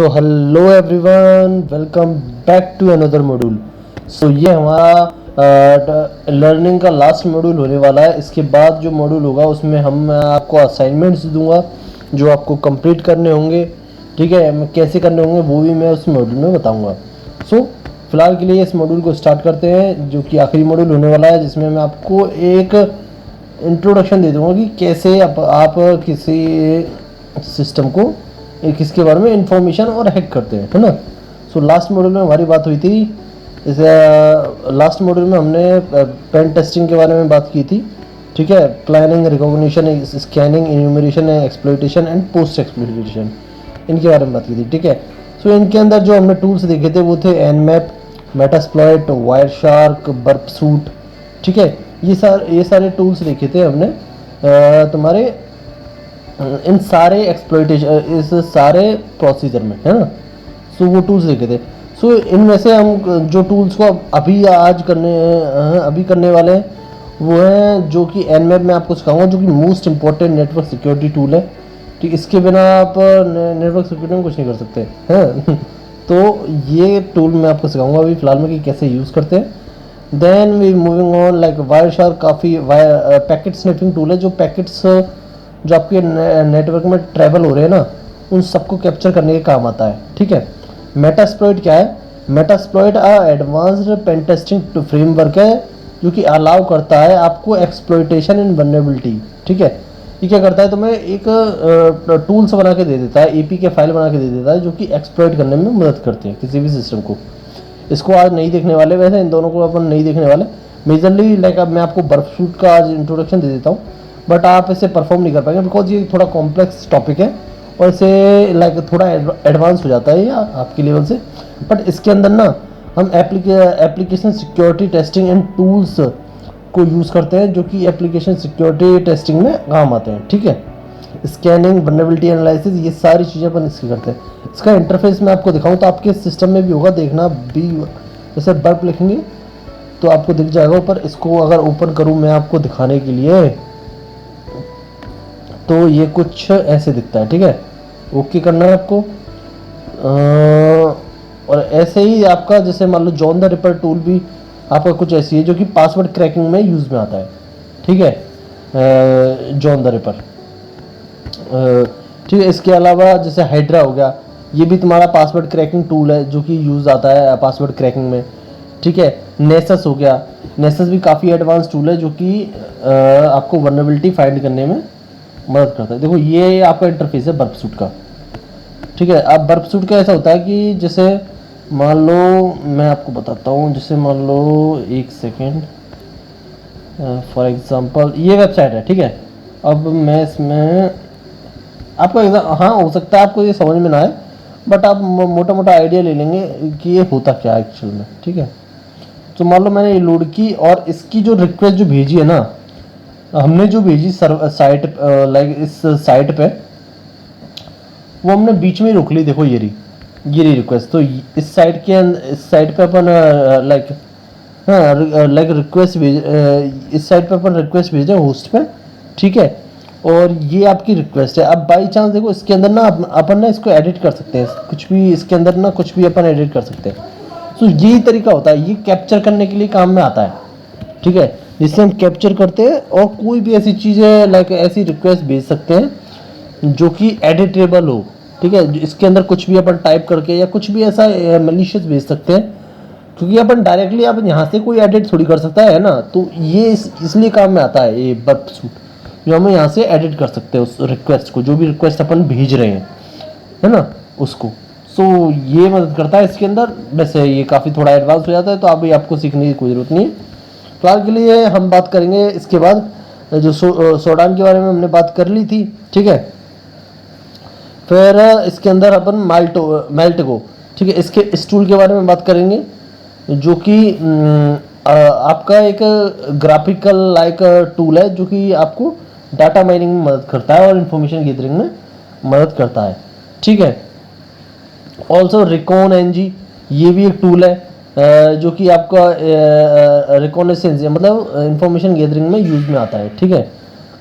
So hello everyone, welcome back to another module. So ये हमारा learning का last module होने वाला है। इसके बाद जो मॉड्यूल होगा उसमें मैं आपको असाइनमेंट्स दूंगा जो आपको कंप्लीट करने होंगे। ठीक है, मैं कैसे करने होंगे वो भी मैं उस मॉड्यूल में बताऊंगा। सो फिलहाल के लिए इस मॉड्यूल को स्टार्ट करते हैं, जो कि आखिरी मॉड्यूल होने वाला है, जिसमें मैं आपको एक इंट्रोडक्शन दे दूंगा कि कैसे आप किसी सिस्टम को किसके बारे में इंफॉर्मेशन और हैक करते हैं, है ना। सो लास्ट मॉड्यूल में हमारी बात हुई थी। इस लास्ट मॉड्यूल में हमने पेन टेस्टिंग के बारे में बात की थी। ठीक है, planning, recognition, scanning, enumeration, exploitation and post exploitation, इनके बारे में बात की थी। ठीक है, सो इनके अंदर जो हमने टूल्स देखे थे वो थे एनमैप, मेटास्प्लॉइट, वायरशार्क, बर्पसूट। ठीक है, ये सारे टूल्स देखे थे हमने तुम्हारे इन सारे एक्सप्लॉइटेशन, इस सारे प्रोसीजर में, है ना। सो वो टूल्स देखे थे। सो इनमें से हम जो टूल्स को अभी करने वाले हैं वो हैं, जो कि एनमैप में आपको सिखाऊंगा, जो कि most important network security tool है। ठीक, इसके बिना आप नेटवर्क सिक्योरिटी में कुछ नहीं कर सकते हैं। तो ये टूल मैं आपको सिखाऊंगा अभी फिलहाल में कि कैसे यूज़ करते हैं। Then we moving on, like Wireshark काफ़ी पैकेट स्निफिंग टूल है, जो पैकेट्स जो आपके नेटवर्क में ट्रैवल हो रहे हैं ना, उन सबको कैप्चर करने के काम आता है। ठीक है, मेटास्प्लॉइट क्या है? Metasploit advanced pen testing framework है, जो कि अलाउ करता है आपको एक्सप्लॉइटेशन इन वल्नरेबिलिटी। ठीक है, ये क्या करता है, तुम्हें एक टूल्स बना के दे देता है, एपी के फाइल बना के दे देता है, जो कि एक्सप्लॉइट करने में मदद करते हैं किसी भी सिस्टम को। इसको आज नहीं देखने वाले, वैसे इन दोनों को अपन नहीं देखने वाले मेजरली। लाइक अब मैं आपको बर्पसूट का आज इंट्रोडक्शन दे देता हूँ, बट आप इसे परफॉर्म नहीं कर पाएंगे बिकॉज ये थोड़ा कॉम्प्लेक्स टॉपिक है और इसे लाइक थोड़ा एडवांस हो जाता है या आपके लेवल से। बट इसके अंदर ना हम application security testing and tools को यूज़ करते हैं, जो कि एप्लीकेशन सिक्योरिटी टेस्टिंग में काम आते हैं। ठीक है, स्कैनिंग, वल्नरेबिलिटी एनालिसिस, ये सारी चीज़ें अपन इसकी करते हैं। इसका इंटरफेस मैं आपको दिखाऊँ तो आपके सिस्टम में भी होगा, देखना भी। जैसे बर्प लिखेंगे तो आपको दिख जाएगा ऊपर। इसको अगर ओपन करूँ मैं आपको दिखाने के लिए, तो ये कुछ ऐसे दिखता है। ठीक है, ओके करना है आपको। और ऐसे ही आपका, जैसे मान लो जॉन द रिपर टूल भी आपका कुछ ऐसी है, जो कि पासवर्ड क्रैकिंग में यूज़ में आता है। ठीक है, जॉन द रिपर। ठीक है, इसके अलावा जैसे हाइड्रा हो गया, ये भी तुम्हारा पासवर्ड क्रैकिंग टूल है, जो कि यूज़ आता है पासवर्ड क्रैकिंग में। ठीक है, नेसस हो गया, नेसस भी काफ़ी एडवांस टूल है, जो कि आपको वल्नरेबिलिटी फाइंड करने में मदद करता है। देखो ये आपका इंटरफेस है बर्पसूट का। ठीक है, अब बर्पसूट का ऐसा होता है कि जैसे मान लो, मैं आपको बताता हूँ, जैसे मान लो एक सेकेंड, फॉर एग्जांपल ये वेबसाइट है। ठीक है, अब मैं इसमें आपको हाँ, हो सकता है आपको ये समझ में ना आए, बट आप मोटा मोटा आइडिया ले लेंगे कि ये होता क्या है एक्चुअल में। ठीक है, तो मान लो मैंने ये लोड की और इसकी जो रिक्वेस्ट जो भेजी है ना, हमने जो भेजी साइट, लाइक इस साइट पे, वो हमने बीच में रोक ली। देखो ये रही रिक्वेस्ट। तो इस साइट के इस साइट पे अपन लाइक लाइक रिक्वेस्ट भेज, इस साइट पे अपन रिक्वेस्ट भेजे होस्ट पे। ठीक है, और ये आपकी रिक्वेस्ट है। अब बाई चांस देखो इसके अंदर ना अपन ना इसको एडिट कर सकते हैं, कुछ भी इसके अंदर ना कुछ भी अपन एडिट कर सकते हैं। तो यही तरीका होता है, ये कैप्चर करने के लिए काम में आता है। ठीक है, जिससे हम कैप्चर करते हैं और कोई भी ऐसी चीज़ें लाइक ऐसी रिक्वेस्ट भेज सकते हैं जो कि एडिटेबल हो। ठीक है, इसके अंदर कुछ भी अपन टाइप करके या कुछ भी ऐसा मैलिशियस भेज सकते हैं, क्योंकि अपन डायरेक्टली आप यहाँ से कोई एडिट थोड़ी कर सकता है ना। तो ये इसलिए काम में आता है ये बर्पसूट, जो हमें यहाँ से एडिट कर सकते हैं उस रिक्वेस्ट को, जो भी रिक्वेस्ट अपन भेज रहे हैं, है ना, उसको। सो ये मदद करता है इसके अंदर। वैसे ये काफ़ी थोड़ा एडवांस हो जाता है, तो अभी आपको सीखने की कोई ज़रूरत नहीं है। फिलहाल के लिए हम बात करेंगे इसके बाद जो सोडान के बारे में हमने बात कर ली थी। ठीक है, फिर इसके अंदर अपन मेल्ट को, ठीक है, इसके इस टूल के बारे में बात करेंगे, जो कि आपका एक ग्राफिकल लाइक टूल है, जो कि आपको डाटा माइनिंग में मदद करता है और इंफॉर्मेशन गैदरिंग में मदद करता है। ठीक है, ऑल्सो रिकॉन एनजी, ये भी एक टूल है जो कि आपका रिकॉनेसेंस मतलब इंफॉर्मेशन गैदरिंग में यूज में आता है। ठीक है,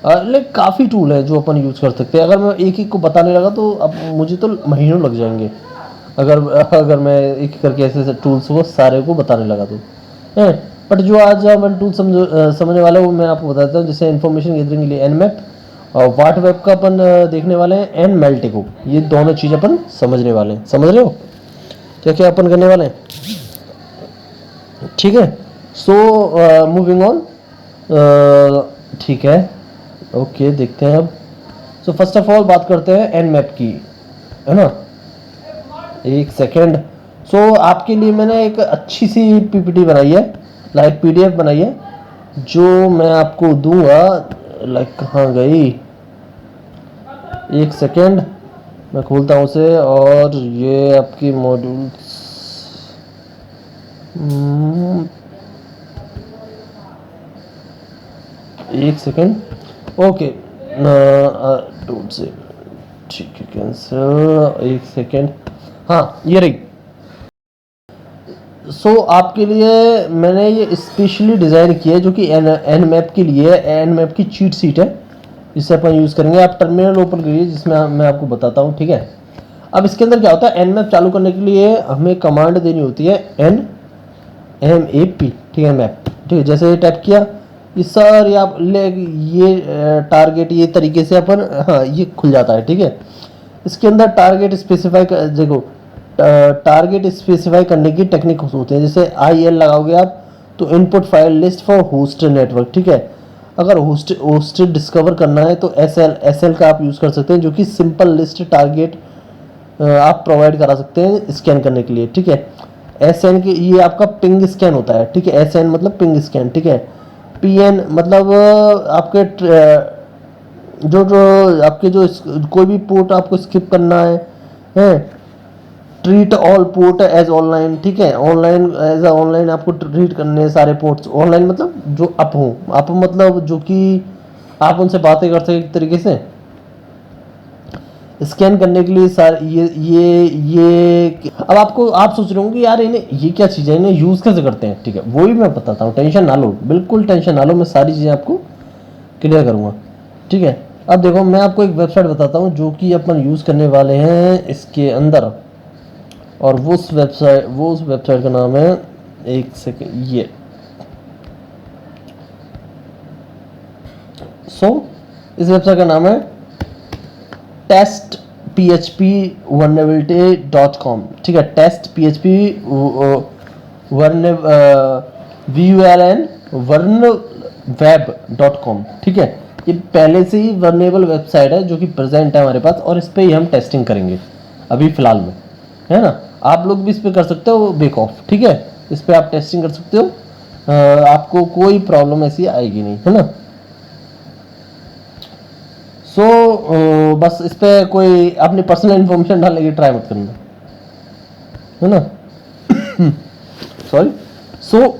लाइक काफ़ी टूल है जो अपन यूज़ कर सकते हैं। अगर मैं एक एक को बताने लगा तो अब मुझे तो महीनों लग जाएंगे। अगर अगर मैं एक करके ऐसे टूल्स को सारे को बताने लगा तो है। बट जो आज अपन टूल समझने वाले हैं वो मैं आपको बताता हूँ। जैसे इन्फॉर्मेशन गैदरिंग के लिए एनमैप और वाट वेब का अपन देखने वाले हैं, एंड मेल्टिको। ये दोनों चीज़ अपन समझने वाले हैं। समझ रहे हो क्या क्या अपन करने वाले हैं? ठीक है। So moving on. ठीक है, ओके, देखते हैं अब। सो फर्स्ट ऑफ ऑल बात करते हैं एनमैप की, है ना। एक सेकेंड। सो आपके लिए मैंने एक अच्छी सी पीपीटी बनाई है, लाइक पीडीएफ बनाई है, जो मैं आपको दूंगा। लाइक कहाँ गई? एक सेकेंड, मैं खोलता हूँ उसे। और ये आपकी मॉड्यूल्स, एक सेकेंड, ओके, डोंट से, ठीक है, कैंसिल, एक सेकेंड, हाँ ये रही। सो आपके लिए मैंने ये स्पेशली डिज़ाइन किया है, जो कि एन मैप के लिए एन मैप की चीट सीट है, जिसे अपन यूज़ करेंगे। आप टर्मिनल ओपन करिए, जिसमें मैं आपको बताता हूँ, ठीक है। अब इसके अंदर क्या होता है, एन मैप चालू करने के लिए हमें कमांड देनी होती है NMAP, ठीक है, मैप, ठीक है। जैसे टाइप किया ये सर, आप ले ये टारगेट, ये तरीके से अपन, हाँ, ये खुल जाता है, ठीक है। इसके अंदर टारगेट स्पेसिफाई, देखो टारगेट स्पेसिफाई करने की टेक्निक होती है। जैसे IL लगाओगे आप तो input file list for host network, ठीक है। अगर होस्ट डिस्कवर करना है तो SL का आप यूज़ कर सकते हैं, जो कि सिंपल लिस्ट टारगेट आप प्रोवाइड करा सकते हैं स्कैन करने के लिए, ठीक है। SN की ये आपका पिंग स्कैन होता है, ठीक है। SN मतलब पिंग स्कैन, ठीक है। PN मतलब आपके जो आपके जो कोई भी पोर्ट आपको स्किप करना है। Treat all port as online, ठीक है। ऑनलाइन एज ऑनलाइन आपको ट्रीट करने हैं सारे पोर्ट्स। ऑनलाइन मतलब जो अप हो, अप मतलब जो कि आप उनसे बातें कर सकें एक तरीके से। स्कैन करने के लिए सारे ये अब आपको, आप सोच रहे होंगे कि यार इन्हें ये क्या चीज़ है, इन्हें यूज़ कैसे करते हैं, ठीक है, वो भी मैं बताता हूँ। टेंशन ना लो, बिल्कुल टेंशन ना लो, मैं सारी चीज़ें आपको क्लियर करूँगा, ठीक है। अब देखो, मैं आपको एक वेबसाइट बताता हूँ जो कि अपन यूज़ करने वाले हैं इसके अंदर, और वो उस वेबसाइट का नाम है, एक सेकेंड, ये इस वेबसाइट का नाम है testphpvulnerability.com, ठीक है। testphp vulnerweb.com, ठीक है। ये पहले से ही वर्नेबल वेबसाइट है जो कि प्रेजेंट है हमारे पास, और इस पर ही हम टेस्टिंग करेंगे अभी फिलहाल में, है ना। आप लोग भी इस पर कर सकते हो बेक ऑफ, ठीक है। इस पर आप टेस्टिंग कर सकते हो, आपको कोई प्रॉब्लम ऐसी आएगी नहीं, है ना। सो बस इस पर कोई अपनी पर्सनल इन्फॉर्मेशन डालने की ट्राई मत करना, है ना। सॉरी। सो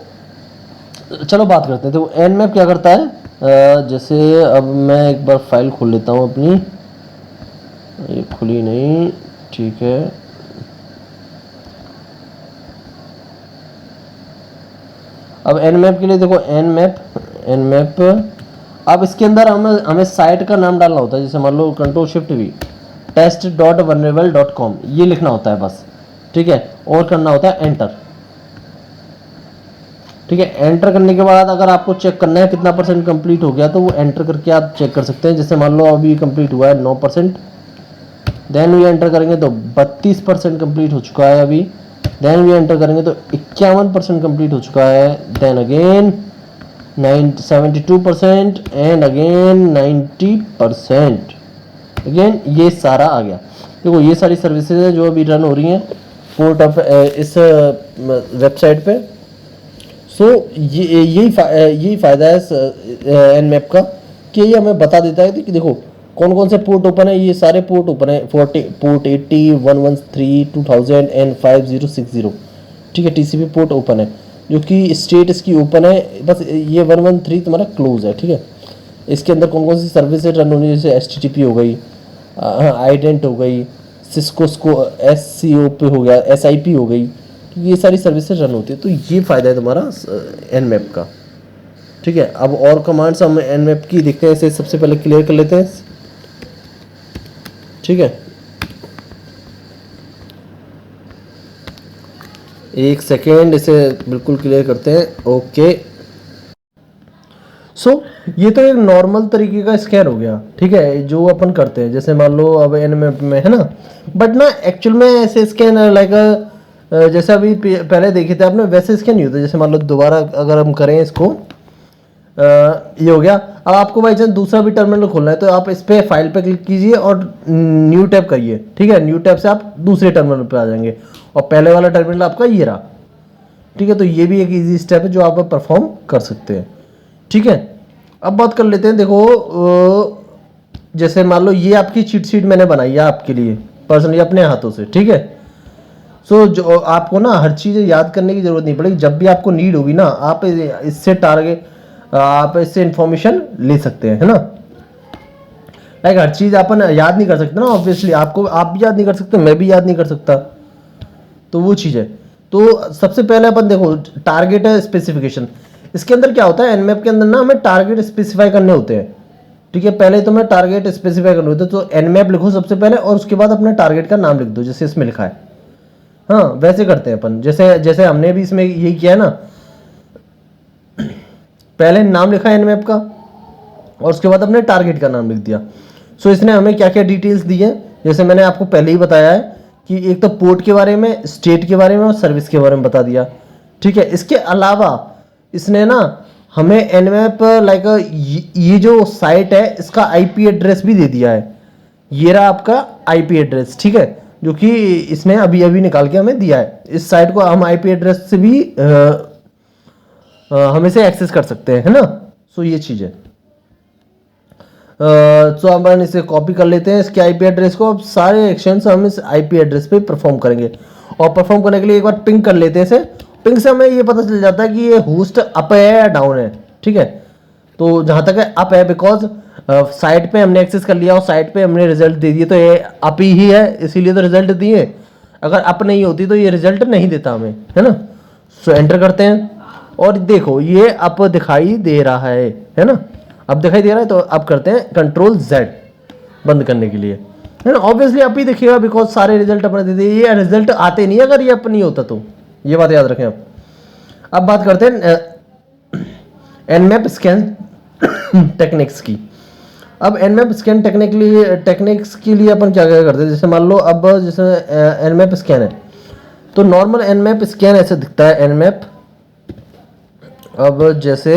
चलो बात करते हैं। तो एन मैप क्या करता है, जैसे अब मैं एक बार फाइल खोल लेता हूँ अपनी, ये खुली नहीं, ठीक है। अब एन मैप के लिए देखो, एन मैप अब इसके अंदर हमें साइट का नाम डालना होता है। जैसे मान लो Ctrl+Shift+V test.vulnerable.com ये लिखना होता है बस, ठीक है। और करना होता है एंटर, ठीक है। एंटर करने के बाद अगर आपको चेक करना है कितना % कंप्लीट हो गया, तो वो एंटर करके आप चेक कर सकते हैं। जैसे मान लो अभी कंप्लीट हुआ है 9%, देन वी एंटर करेंगे तो 32% कंप्लीट हो चुका है अभी। देन वी एंटर करेंगे तो 51% कंप्लीट हो चुका है। Then again 72% and again 90%, again ये सारा आ गया। देखो ये सारी सर्विसेज है जो अभी रन हो रही हैं पोर्ट ऑफ इस वेबसाइट पे। सो यही फ़ायदा है एन मैप का, कि ये हमें बता देता है कि देखो कौन कौन से पोर्ट ओपन है। ये सारे पोर्ट ओपन है, पोर्ट 80, 113, 2000 एंड 5060, ठीक है। TCP पोर्ट ओपन है, जो कि स्टेट इसकी ओपन है। बस ये 113 तुम्हारा क्लोज है, ठीक है। इसके अंदर कौन कौन सी सर्विसेज रन होनी है, जैसे HTTP हो गई, आइडेंट हो गई, सिस्को SCOP हो गया, SIP हो गई, तो ये सारी सर्विसेज रन होती है। तो ये फ़ायदा है तुम्हारा एन मैप का, ठीक है। अब और कमांड्स हम एन मैप की देखते हैं, इसे सबसे पहले क्लियर कर लेते हैं, ठीक है। एक सेकेंड, इसे बिल्कुल क्लियर करते हैं। ओके, सो ये तो एक नॉर्मल तरीके का स्कैन हो गया, ठीक है, जो अपन करते हैं। जैसे मान लो अब एनएमएफ में है ना, बट ना एक्चुअल में ऐसे स्कैन लाइक जैसे अभी पहले देखे थे आपने, वैसे स्कैन नहीं होता। जैसे मान लो दोबारा अगर हम करें इसको, ये हो गया। अब आपको बाई चांस दूसरा भी टर्मिनल खोलना है तो आप इस पे फाइल पे क्लिक कीजिए और न्यू टैब करिए, ठीक है। न्यू टैब से आप दूसरे टर्मिनल पे आ जाएंगे और पहले वाला टर्मिनल आपका ये रहा, ठीक है। तो ये भी एक इजी स्टेप है जो आप परफॉर्म कर सकते हैं, ठीक है। अब बात कर लेते हैं, देखो जैसे मान लो ये आपकी चीट शीट मैंने बनाई है आपके लिए पर्सनली अपने हाथों से, ठीक है। सो जो आपको ना हर चीज़ याद करने की जरूरत नहीं पड़ेगी। जब भी आपको नीड होगी ना, आप इससे आप इससे इंफॉर्मेशन ले सकते हैं, है ना। लाइक हर चीज़ अपन याद नहीं कर सकते ना, ऑब्वियसली आप भी याद नहीं कर सकते, मैं भी याद नहीं कर सकता, तो वो चीज़ है। तो सबसे पहले अपन देखो टारगेट है स्पेसिफिकेशन। इसके अंदर क्या होता है, एनमैप के अंदर ना हमें टारगेट स्पेसिफाई करने होते हैं, ठीक है। पहले तो मैं टारगेट स्पेसिफाई करने होते हैं, तो एनमैप लिखो सबसे पहले और उसके बाद अपने टारगेट का नाम लिख दो, जैसे इसमें लिखा है। हाँ, वैसे करते हैं अपन, जैसे जैसे हमने भी इसमें यही किया है ना। पहले नाम लिखा एनमैप का और उसके बाद अपने टारगेट का नाम लिख दिया। सो इसने हमें क्या क्या डिटेल्स दी है, जैसे मैंने आपको पहले ही बताया है कि एक तो पोर्ट के बारे में, स्टेट के बारे में और सर्विस के बारे में बता दिया, ठीक है। इसके अलावा इसने ना हमें एनमैप लाइक ये जो साइट है इसका आईपी एड्रेस भी दे दिया है। ये रहा आपका आईपी एड्रेस, ठीक है, जो कि इसने अभी अभी निकाल के हमें दिया है। इस साइट को हम आईपी एड्रेस से भी हम इसे एक्सेस कर सकते हैं, है ना। सो ये चीज़ है। तो अपन इसे कॉपी कर लेते हैं इसके आईपी एड्रेस को। अब सारे एक्शंस हम इस आईपी एड्रेस पे परफॉर्म करेंगे और परफॉर्म करने के लिए एक बार पिंग कर लेते हैं इसे। पिंग से हमें ये पता चल जाता है कि ये होस्ट अप है या डाउन है, ठीक है। तो जहाँ तक है अप है, बिकॉज साइट पे हमने एक्सेस कर लिया और साइट पे हमने रिजल्ट दे दिए, तो ये अप ही है, इसीलिए तो रिजल्ट दिए। अगर अप नहीं होती तो ये रिजल्ट नहीं देता हमें, है ना। सो एंटर करते हैं और देखो ये अप दिखाई दे रहा है ना। अब दिखाई दे रहा है, तो अब करते हैं कंट्रोल जेड बंद करने के लिए, है ना। ऑब्वियसली अप ही दिखेगा बिकॉज सारे रिजल्ट अपने दे दिए। ये रिजल्ट आते नहीं अगर ये अप नहीं होता, तो ये बात याद रखें आप। अब बात करते हैं एनमैप स्कैन टेक्निक्स की। अब एनमैप स्कैन टेक्निक्स के लिए अपन क्या क्या करते हैं, जैसे मान लो अब जैसे एनमैप स्कैन है, तो नॉर्मल एनमैप स्कैन ऐसे दिखता है एनमैप। अब जैसे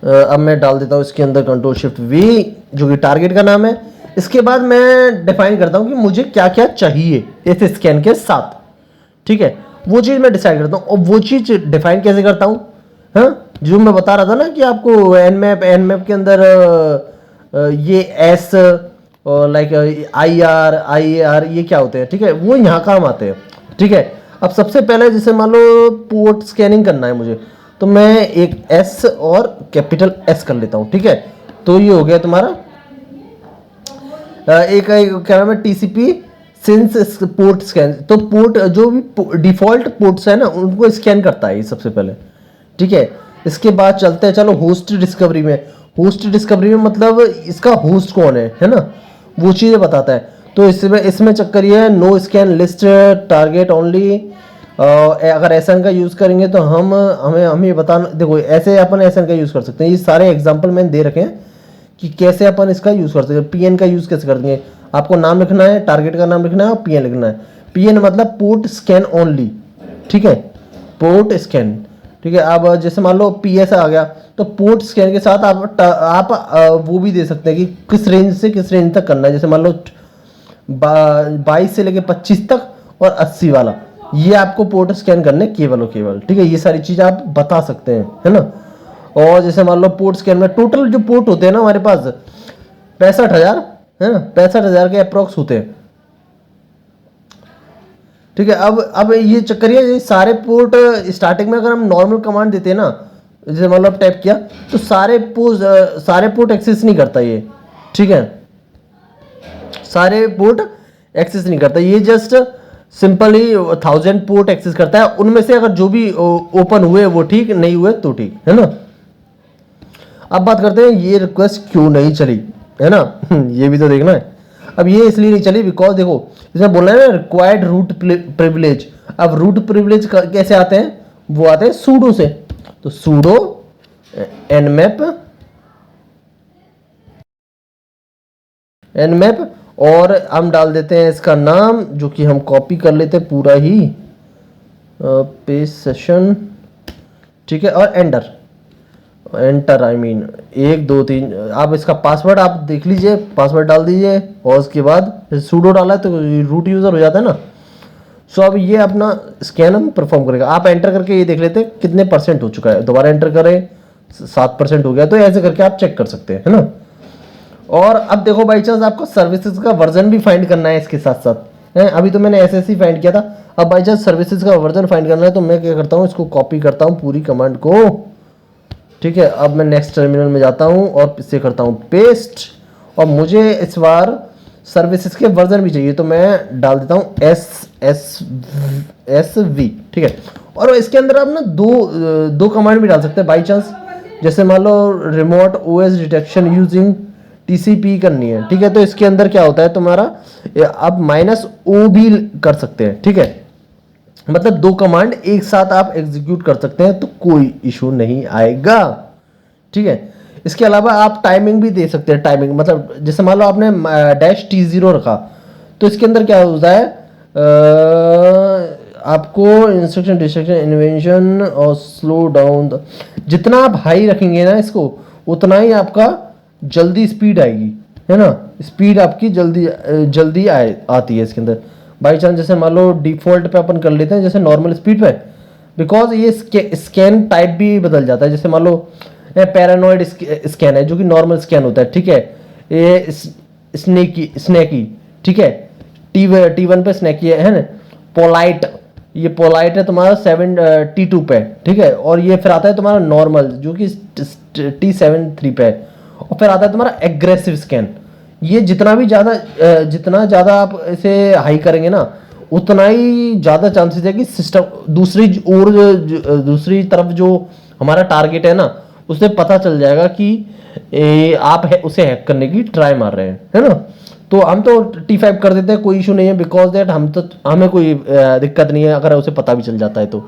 अब मैं डाल देता हूँ इसके अंदर कंट्रोल शिफ्ट वी, जो कि टारगेट का नाम है। इसके बाद मैं डिफाइन करता हूँ कि मुझे क्या क्या चाहिए इस स्कैन के साथ, ठीक है। वो चीज़ मैं डिसाइड करता हूँ और वो चीज़ डिफाइन कैसे करता हूँ, हाँ, जो मैं बता रहा था ना कि आपको एनमैप के अंदर ये एस और लाइक आई आर ये क्या होते हैं, ठीक है, वो यहाँ काम आते हैं, ठीक है। अब सबसे पहले जैसे मान लो पोर्ट स्कैनिंग करना है मुझे, तो मैं एक एस और कैपिटल एस कर लेता हूँ, ठीक है। तो ये हो गया तुम्हारा एक क्या नाम है, टीसीपी सिंस पोर्ट स्कैन। तो पोर्ट जो भी डिफॉल्ट पोर्ट्स है ना उनको स्कैन करता है ये सबसे पहले, ठीक है। इसके बाद चलते हैं चलो होस्ट डिस्कवरी में। होस्ट डिस्कवरी में मतलब इसका होस्ट कौन है ना, वो चीज़ें बताता है। तो इसमें चक्कर ये है, no scan list target only. अगर एसएन का यूज़ करेंगे तो हमें ये बताना, देखो ऐसे अपन एसएन का यूज़ कर सकते हैं। ये सारे एग्जांपल मैंने दे रखे हैं कि कैसे अपन इसका यूज़ कर सकते हैं। पीएन का यूज़ कैसे कर देंगे, आपको नाम लिखना है, टारगेट का नाम लिखना है और पीएन लिखना है। पीएन मतलब पोर्ट स्कैन ओनली, ठीक है, पोर्ट स्कैन, ठीक है। अब जैसे मान लो पीएस आ गया, तो पोर्ट स्कैन के साथ आप वो भी दे सकते हैं कि किस रेंज से किस रेंज तक करना है। जैसे मान लो 22 से लेके 25 तक और 80 वाला, ये आपको पोर्ट स्कैन करने केवल और केवल, ठीक है। ये सारी चीज़ आप बता सकते हैं, है ना। और जैसे मान लो पोर्ट स्कैन में टोटल जो पोर्ट होते हैं ना हमारे पास 65,000 है ना, 65,000 के अप्रोक्स होते हैं, ठीक है। अब ये चक्कर ये सारे पोर्ट स्टार्टिंग में अगर हम नॉर्मल कमांड देते हैं ना, जैसे मान लो आप टाइप किया, तो सारे पोर्ट एक्सेस नहीं करता ये, ठीक है। सारे पोर्ट एक्सेस नहीं करता ये, जस्ट सिंपली 1000 पोर्ट एक्सेस करता है। उनमें से अगर जो भी ओपन हुए वो ठीक, नहीं हुए तो ठीक, है ना। अब बात करते हैं ये रिक्वेस्ट क्यों नहीं चली, है ना ये भी तो देखना है। अब ये इसलिए नहीं चली बिकॉज देखो इसमें बोलना है ना रिक्वायर्ड रूट प्रिविलेज। अब रूट प्रिविलेज कैसे आते हैं, वो आते हैं सूडो से। तो सूडो nmap और हम डाल देते हैं इसका नाम, जो कि हम कॉपी कर लेते हैं पूरा ही, पेज सेशन, ठीक है, और एंटर आई मीन 1 2 3। आप इसका पासवर्ड आप देख लीजिए, पासवर्ड डाल दीजिए और उसके बाद सूडो डाला है तो रूट यूज़र हो जाता है ना। सो अब ये अपना स्कैन हम परफॉर्म करेगा। आप एंटर करके ये देख लेते हैं कितने % हो चुका है, दोबारा एंटर करें 7% हो गया। तो ऐसे करके आप चेक कर सकते हैं, है ना। और अब देखो बाई चांस आपको सर्विसेज का वर्जन भी फाइंड करना है इसके साथ साथ, है। अभी तो मैंने एसएससी फाइंड किया था, अब बाई चांस सर्विसेज का वर्जन फाइंड करना है तो मैं क्या करता हूँ, इसको कॉपी करता हूँ पूरी कमांड को, ठीक है। अब मैं नेक्स्ट टर्मिनल में जाता हूँ और इससे करता हूँ पेस्ट, और मुझे इस बार सर्विसेज के वर्जन भी चाहिए तो मैं डाल देता हूँ SSV, ठीक है। और इसके अंदर आप ना दो कमांड भी डाल सकते हैं बाई चांस, जैसे मान लो remote OS detection using TCP करनी है, ठीक है। तो इसके अंदर क्या होता है तुम्हारा, आप -O भी कर सकते हैं, ठीक है। मतलब 2 कमांड एक साथ आप एग्जीक्यूट कर सकते हैं तो कोई इशू नहीं आएगा, ठीक है। इसके अलावा आप टाइमिंग भी दे सकते हैं, टाइमिंग मतलब जैसे मान लो आपने -T0 रखा तो इसके अंदर क्या होता है, आपको इंस्ट्रक्शन डिस्ट्रक्शन इन्वेंशन और स्लो डाउन, जितना आप हाई रखेंगे ना इसको उतना ही आपका जल्दी स्पीड आएगी, है ना। स्पीड आपकी जल्दी आती है इसके अंदर। बाई चांस जैसे मान लो डिफॉल्ट पे अपन कर लेते हैं जैसे नॉर्मल स्पीड पे, बिकॉज ये स्कैन टाइप भी बदल जाता है। जैसे मान लो पैरानॉइड स्कैन है जो कि नॉर्मल स्कैन होता है, ठीक है। ये स्नैकी, ठीक है, T1 पे स्नैकी है ना। पोलाइट, ये पोलाइट है तुम्हारा T2 पे, ठीक है। और ये फिर आता है तुम्हारा नॉर्मल जो कि T73 पे है। और फिर आता है तुम्हारा एग्रेसिव स्कैन। ये जितना ज़्यादा आप इसे हाई करेंगे ना उतना ही ज़्यादा चांसेस है कि सिस्टम दूसरी तरफ जो हमारा टारगेट है ना उसे पता चल जाएगा कि आप उसे हैक करने की ट्राई मार रहे हैं, है ना। तो हम तो T5 कर देते हैं, कोई इशू नहीं है, बिकॉज दैट हमें कोई दिक्कत नहीं है अगर उसे पता भी चल जाता है तो।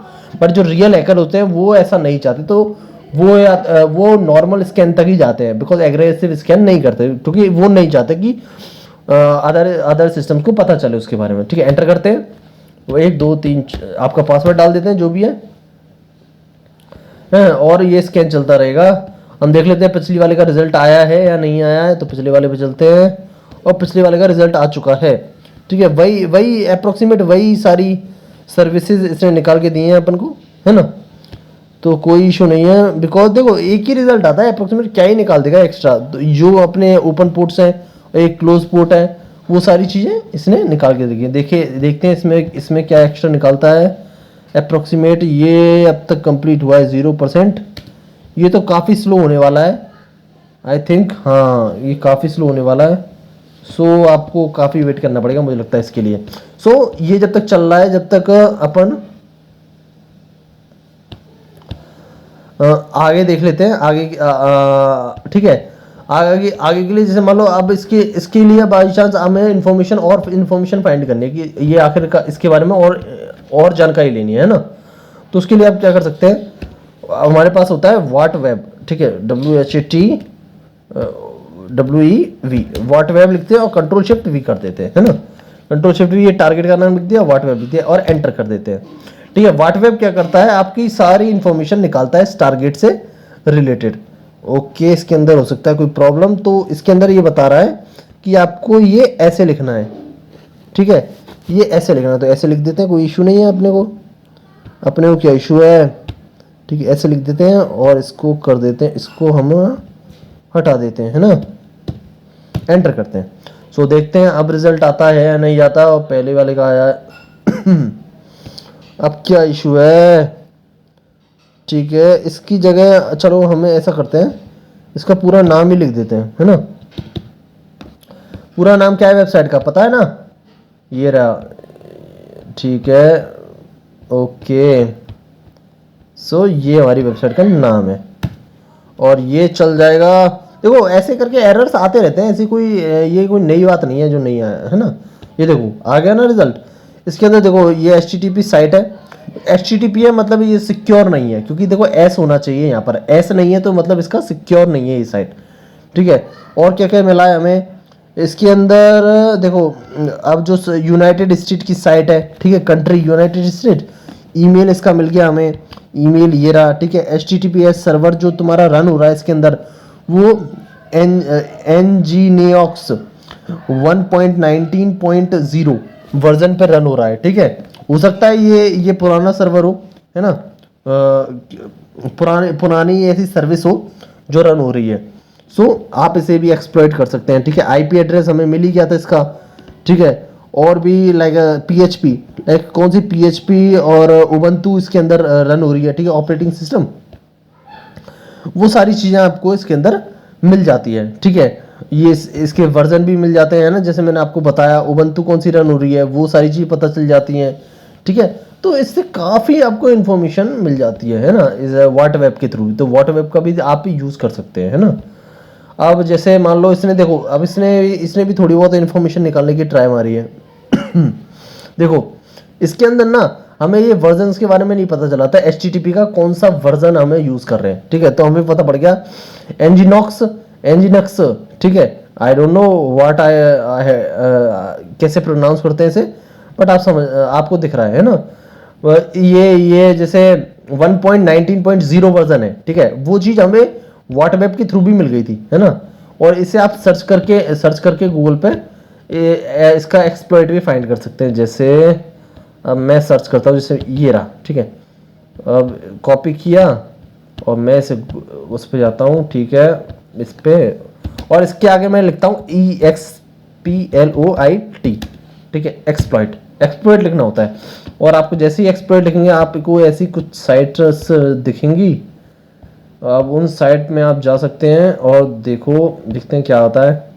बट जो रियल हैकर होते हैं वो ऐसा नहीं चाहते, तो वो नॉर्मल स्कैन तक ही जाते हैं, बिकॉज एग्रेसिव स्कैन नहीं करते क्योंकि वो नहीं चाहते कि अदर सिस्टम को पता चले उसके बारे में, ठीक है। एंटर करते हैं, वो 1 2 3 आपका पासवर्ड डाल देते हैं जो भी है, और ये स्कैन चलता रहेगा। हम देख लेते हैं पिछली वाले का रिजल्ट आया है या नहीं आया है। तो पिछले वाले पे चलते हैं और पिछले वाले का रिजल्ट आ चुका है, ठीक है। वही अप्रोक्सीमेट वही सारी सर्विसेज इसने निकाल के दिए हैं अपन को, है ना। तो कोई इशू नहीं है, बिकॉज देखो एक ही रिजल्ट आता है अप्रोक्सीमेट, क्या ही निकाल देगा एक्स्ट्रा। जो अपने ओपन पोर्ट्स हैं और एक क्लोज पोर्ट है वो सारी चीज़ें इसने निकाल के देखते हैं इसमें क्या एक्स्ट्रा निकालता है। अप्रोक्सीमेट ये अब तक कंप्लीट हुआ है 0%। ये तो काफ़ी स्लो होने वाला है आई थिंक, हाँ ये काफ़ी स्लो होने वाला है। सो आपको काफ़ी वेट करना पड़ेगा मुझे लगता है इसके लिए। सो ये जब तक चल रहा है, जब तक अपन आगे देख लेते हैं आगे, ठीक है। आगे के लिए जैसे मान लो अब इसके लिए बाई चांस हमें इन्फॉर्मेशन फाइंड करनी है कि ये आखिर का इसके बारे में और जानकारी लेनी है ना। तो उसके लिए आप क्या कर सकते हैं, हमारे पास होता है वाट वेब, ठीक है, WHATWEV वाट वेब लिखते हैं और Ctrl+Shift+V कर देते हैं, है ना। Ctrl+Shift+V ये टारगेट का नाम लिख दिया, वाट वेब लिख दिया और एंटर कर देते हैं, ठीक है। वाट वेब क्या करता है, आपकी सारी इंफॉर्मेशन निकालता है इस टारगेट से रिलेटेड। ओके, इसके अंदर हो सकता है कोई प्रॉब्लम, तो इसके अंदर ये बता रहा है कि आपको ये ऐसे लिखना है, ठीक है, ये ऐसे लिखना है। तो ऐसे लिख देते हैं, कोई इशू नहीं है अपने को क्या इशू है, ठीक है। ऐसे लिख देते हैं और इसको कर देते हैं, इसको हम हटा देते हैं, है ना। एंटर करते हैं। सो देखते हैं अब रिजल्ट आता है या नहीं आता। और पहले वाले का आया अब क्या इशू है, ठीक है। इसकी जगह चलो हमें ऐसा करते हैं, इसका पूरा नाम ही लिख देते हैं, है ना। पूरा नाम क्या है वेबसाइट का पता है ना, ये रहा, ठीक है, ओके। सो ये हमारी वेबसाइट का नाम है और ये चल जाएगा। देखो ऐसे करके एरर्स आते रहते हैं, ऐसी कोई ये कोई नई बात नहीं है जो नहीं आया, है ना। ये देखो आ गया ना रिजल्ट। इसके अंदर देखो ये HTTP साइट है। HTTP है मतलब ये सिक्योर नहीं है, क्योंकि देखो एस होना चाहिए, यहाँ पर एस नहीं है तो मतलब इसका सिक्योर नहीं है ये साइट, ठीक है। और क्या क्या मिला है हमें इसके अंदर, देखो अब जो यूनाइटेड स्टेट की साइट है, ठीक है, कंट्री यूनाइटेड स्टेट, ईमेल इसका मिल गया हमें, ईमेल ये रहा, ठीक है। HTTPS सर्वर जो तुम्हारा रन हो रहा है इसके अंदर वो Nginx 1.19.0 वर्जन पे रन हो रहा है, ठीक है। हो सकता है ये पुराना सर्वर हो, है ना, पुरानी ऐसी सर्विस हो जो रन हो रही है। सो आप इसे भी एक्सप्लॉइट कर सकते हैं, ठीक है। IP एड्रेस हमें मिल ही गया था इसका, ठीक है। और भी लाइक PHP, लाइक कौन सी PHP और उबंटू इसके अंदर रन हो रही है, ठीक है, ऑपरेटिंग सिस्टम, वो सारी चीज़ें आपको इसके अंदर मिल जाती है, ठीक है। ये इसके वर्जन भी मिल जाते हैं ना, जैसे मैंने आपको बताया उबंटू कौन सी रन हो रही है, वो सारी चीज़ पता चल जाती हैं, ठीक है। तो इससे काफ़ी आपको इन्फॉर्मेशन मिल जाती है ना, इस व्हाट वेब के थ्रू। तो व्हाट वेब का भी आप यूज़ कर सकते हैं, है ना। अब जैसे मान लो इसने, देखो अब इसने भी थोड़ी बहुत इन्फॉर्मेशन निकालने की ट्राई मारी है। देखो इसके अंदर ना हमें ये वर्जन के बारे में नहीं पता चला था, HTTP का कौन सा वर्जन हमें यूज कर रहे हैं, ठीक है। तो हमें पता पड़ गया एनजीनक्स, ठीक है। आई डोंट नो व्हाट कैसे प्रोनाउंस करते हैं इसे, बट आपको दिख रहा है ना, ये जैसे 1.19.0 वर्जन है, ठीक है। वो चीज हमें व्हाट्सएप के थ्रू भी मिल गई थी, है ना। और इसे आप सर्च करके गूगल पे इसका एक्सप्लॉइट भी फाइंड कर सकते हैं। जैसे अब मैं सर्च करता हूँ, जैसे ये रहा, ठीक है। अब कॉपी किया और मैं इसे उस पर जाता हूँ, ठीक है, इस पे, और इसके आगे मैं लिखता हूँ EXPLOIT, ठीक है, एक्सप्लॉइट लिखना होता है। और आपको जैसे ही एक्सप्लॉइट लिखेंगे आपको ऐसी कुछ साइट्स दिखेंगी, अब उन साइट में आप जा सकते हैं और देखते हैं क्या होता है,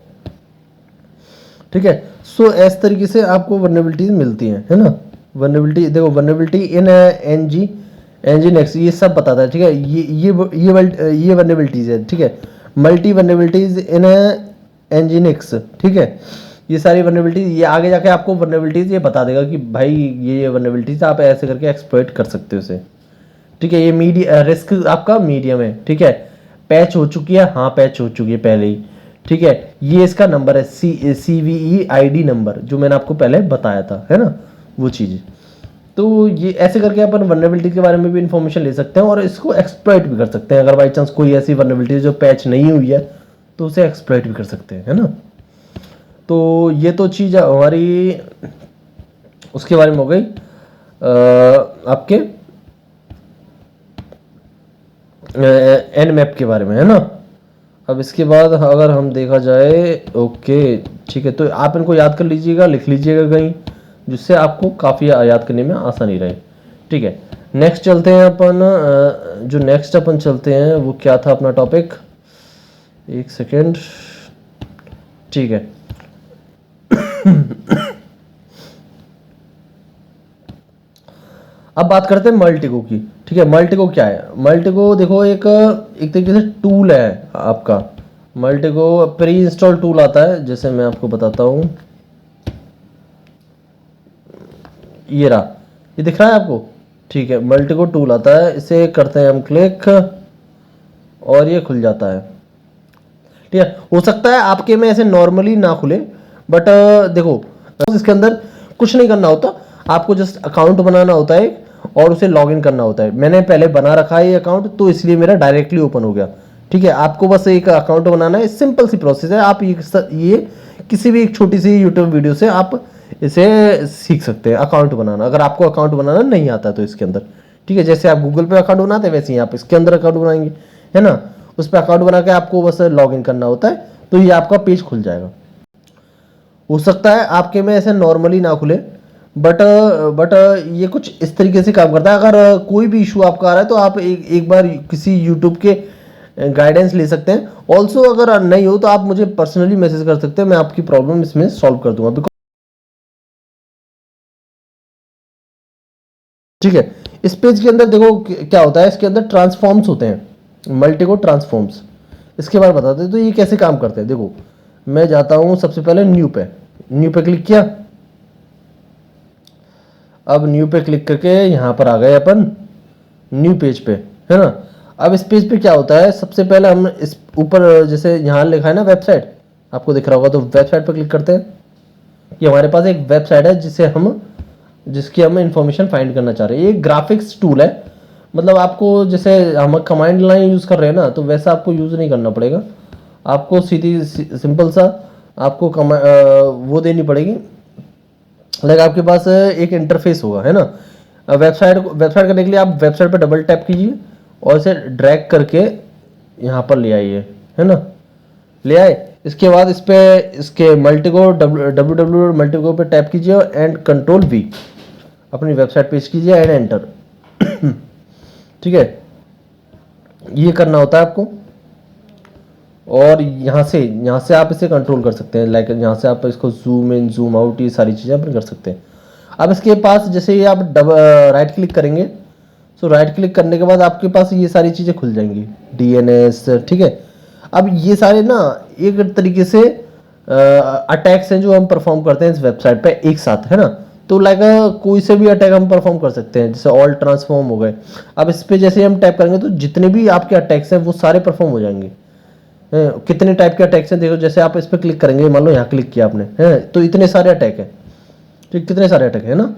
ठीक है। सो इस तरीके से आपको वल्नरेबिलिटीज मिलती हैं, है ना। वल्नरेबिलिटी देखो, वल्नरेबिलिटी इन Nginx ये सब बताता है, ठीक है। ये वल्नरेबिलिटीज है, ठीक है। मल्टी वल्नरेबिलिटीज इन Nginx, ठीक है। ये सारी वल्नरेबिलिटीज, ये आगे जाके आपको वल्नरेबिलिटीज ये बता देगा कि भाई ये वल्नरेबिलिटीज आप ऐसे करके एक्सप्लॉइट कर सकते हो इसे, ठीक है। ये रिस्क आपका मीडियम है, ठीक है। पैच हो चुकी है, हाँ पैच हो चुकी है पहले ही, ठीक है। ये इसका नंबर है CVE ID नंबर, जो मैंने आपको पहले बताया था, है ना, वो चीज़। तो ये ऐसे करके अपन वल्नरेबिलिटी के बारे में भी इंफॉर्मेशन ले सकते हैं और इसको एक्सप्लॉइट भी कर सकते हैं। अगर बाई चांस कोई ऐसी वल्नरेबिलिटी जो पैच नहीं हुई है तो उसे एक्सप्लॉइट भी कर सकते हैं, है ना। तो ये तो चीज़ हमारी उसके बारे में हो गई, आपके Nmap के बारे में, है ना। अब इसके बाद अगर हम देखा जाए, ओके ठीक है, तो आप इनको याद कर लीजिएगा, लिख लीजिएगा कहीं, जिससे आपको काफ़ी याद करने में आसानी रहे, ठीक है। नेक्स्ट चलते हैं अपन, जो नेक्स्ट अपन चलते हैं वो क्या था अपना टॉपिक, एक सेकेंड, ठीक है। अब बात करते हैं मल्टीगो की, ठीक है। मल्टीगो क्या है? मल्टीगो देखो एक तरीके से टूल है आपका। मल्टीगो प्री इंस्टॉल टूल आता है, जैसे मैं आपको बताता हूँ, ये रहा, ये दिख रहा है आपको, ठीक है। मल्टीगो टूल आता है, इसे करते हैं हम क्लिक और ये खुल जाता है, ठीक है। हो सकता है आपके में ऐसे नॉर्मली ना खुले, बट देखो इसके अंदर कुछ नहीं करना होता, आपको जस्ट अकाउंट बनाना होता है और उसे लॉगिन करना होता है। मैंने पहले बना रखा है ये अकाउंट, तो इसलिए मेरा डायरेक्टली ओपन हो गया, ठीक है। आपको बस एक अकाउंट बनाना है, सिंपल सी प्रोसेस है। आप ये किसी भी एक छोटी सी यूट्यूब वीडियो से आप इसे सीख सकते हैं अकाउंट बनाना, अगर आपको अकाउंट बनाना नहीं आता तो इसके अंदर, ठीक है। जैसे आप गूगल पे अकाउंट बनाते हैं वैसे ही आप इसके अंदर अकाउंट बनाएंगे, है ना। उस पर अकाउंट बना के आपको बस लॉगिन करना होता है, तो ये आपका पेज खुल जाएगा। हो सकता है आपके में ऐसे नॉर्मली ना खुले, बट ये कुछ इस तरीके से काम करता है। अगर कोई भी इशू आपका आ रहा है तो आप एक बार किसी यूट्यूब के गाइडेंस ले सकते हैं। ऑल्सो अगर नहीं हो तो आप मुझे पर्सनली मैसेज कर सकते हैं, मैं आपकी प्रॉब्लम इसमें सॉल्व कर दूंगा, ठीक है। इस पेज के अंदर देखो क्या होता है, इसके अंदर ट्रांसफॉर्म्स होते हैं, मल्टीगो ट्रांसफॉर्म्स, इसके बारे में बताते हैं। तो ये कैसे काम करते हैं, देखो मैं जाता हूँ सबसे पहले न्यू पे क्लिक किया, अब न्यू पे क्लिक करके यहाँ पर आ गए अपन न्यू पेज पे, है ना। अब इस पेज पे क्या होता है, सबसे पहले हम इस ऊपर जैसे यहाँ लिखा है ना वेबसाइट, आपको दिख रहा होगा, तो वेबसाइट पे क्लिक करते हैं कि हमारे पास एक वेबसाइट है जिसकी हम इंफॉर्मेशन फाइंड करना चाह रहे हैं। ये ग्राफिक्स टूल है, मतलब आपको जैसे हम कमांड लाइन यूज़ कर रहे हैं ना, तो वैसा आपको यूज़ नहीं करना पड़ेगा। आपको सीधी सिंपल सा आपको वो देनी पड़ेगी, लाइक आपके पास एक इंटरफेस होगा, है ना। वेबसाइट करने के लिए आप वेबसाइट पर डबल टैप कीजिए और इसे ड्रैग करके यहाँ पर ले आइए, है ना। ले आए, इसके बाद इस पे इसके मल्टीको www मल्टीको पे टैप कीजिए एंड कंट्रोल V अपनी वेबसाइट पेश कीजिए एंड एंटर। ठीक है, ये करना होता है आपको। और यहाँ से आप इसे कंट्रोल कर सकते हैं, लाइक यहाँ से आप इसको जूम इन जूम आउट ये सारी चीज़ें अपन कर सकते हैं। अब इसके पास जैसे ये आप राइट क्लिक करेंगे, सो राइट क्लिक करने के बाद आपके पास ये सारी चीज़ें खुल जाएंगी, DNS, ठीक है। अब ये सारे ना एक तरीके से अटैक्स हैं जो हम परफॉर्म करते हैं इस वेबसाइट पे एक साथ, है ना। तो लाइक कोई से भी अटैक हम परफॉर्म कर सकते हैं, जैसे ऑल ट्रांसफॉर्म हो गए। अब इस पे जैसे हम टैप करेंगे तो जितने भी आपके अटैक्स हैं वो सारे परफॉर्म हो जाएंगे। कितने टाइप के अटैक्स हैं देखो, जैसे आप इस पर क्लिक करेंगे, मान लो यहाँ क्लिक किया आपने, है तो इतने सारे अटैक हैं, ठीक, कितने सारे अटैक है ना।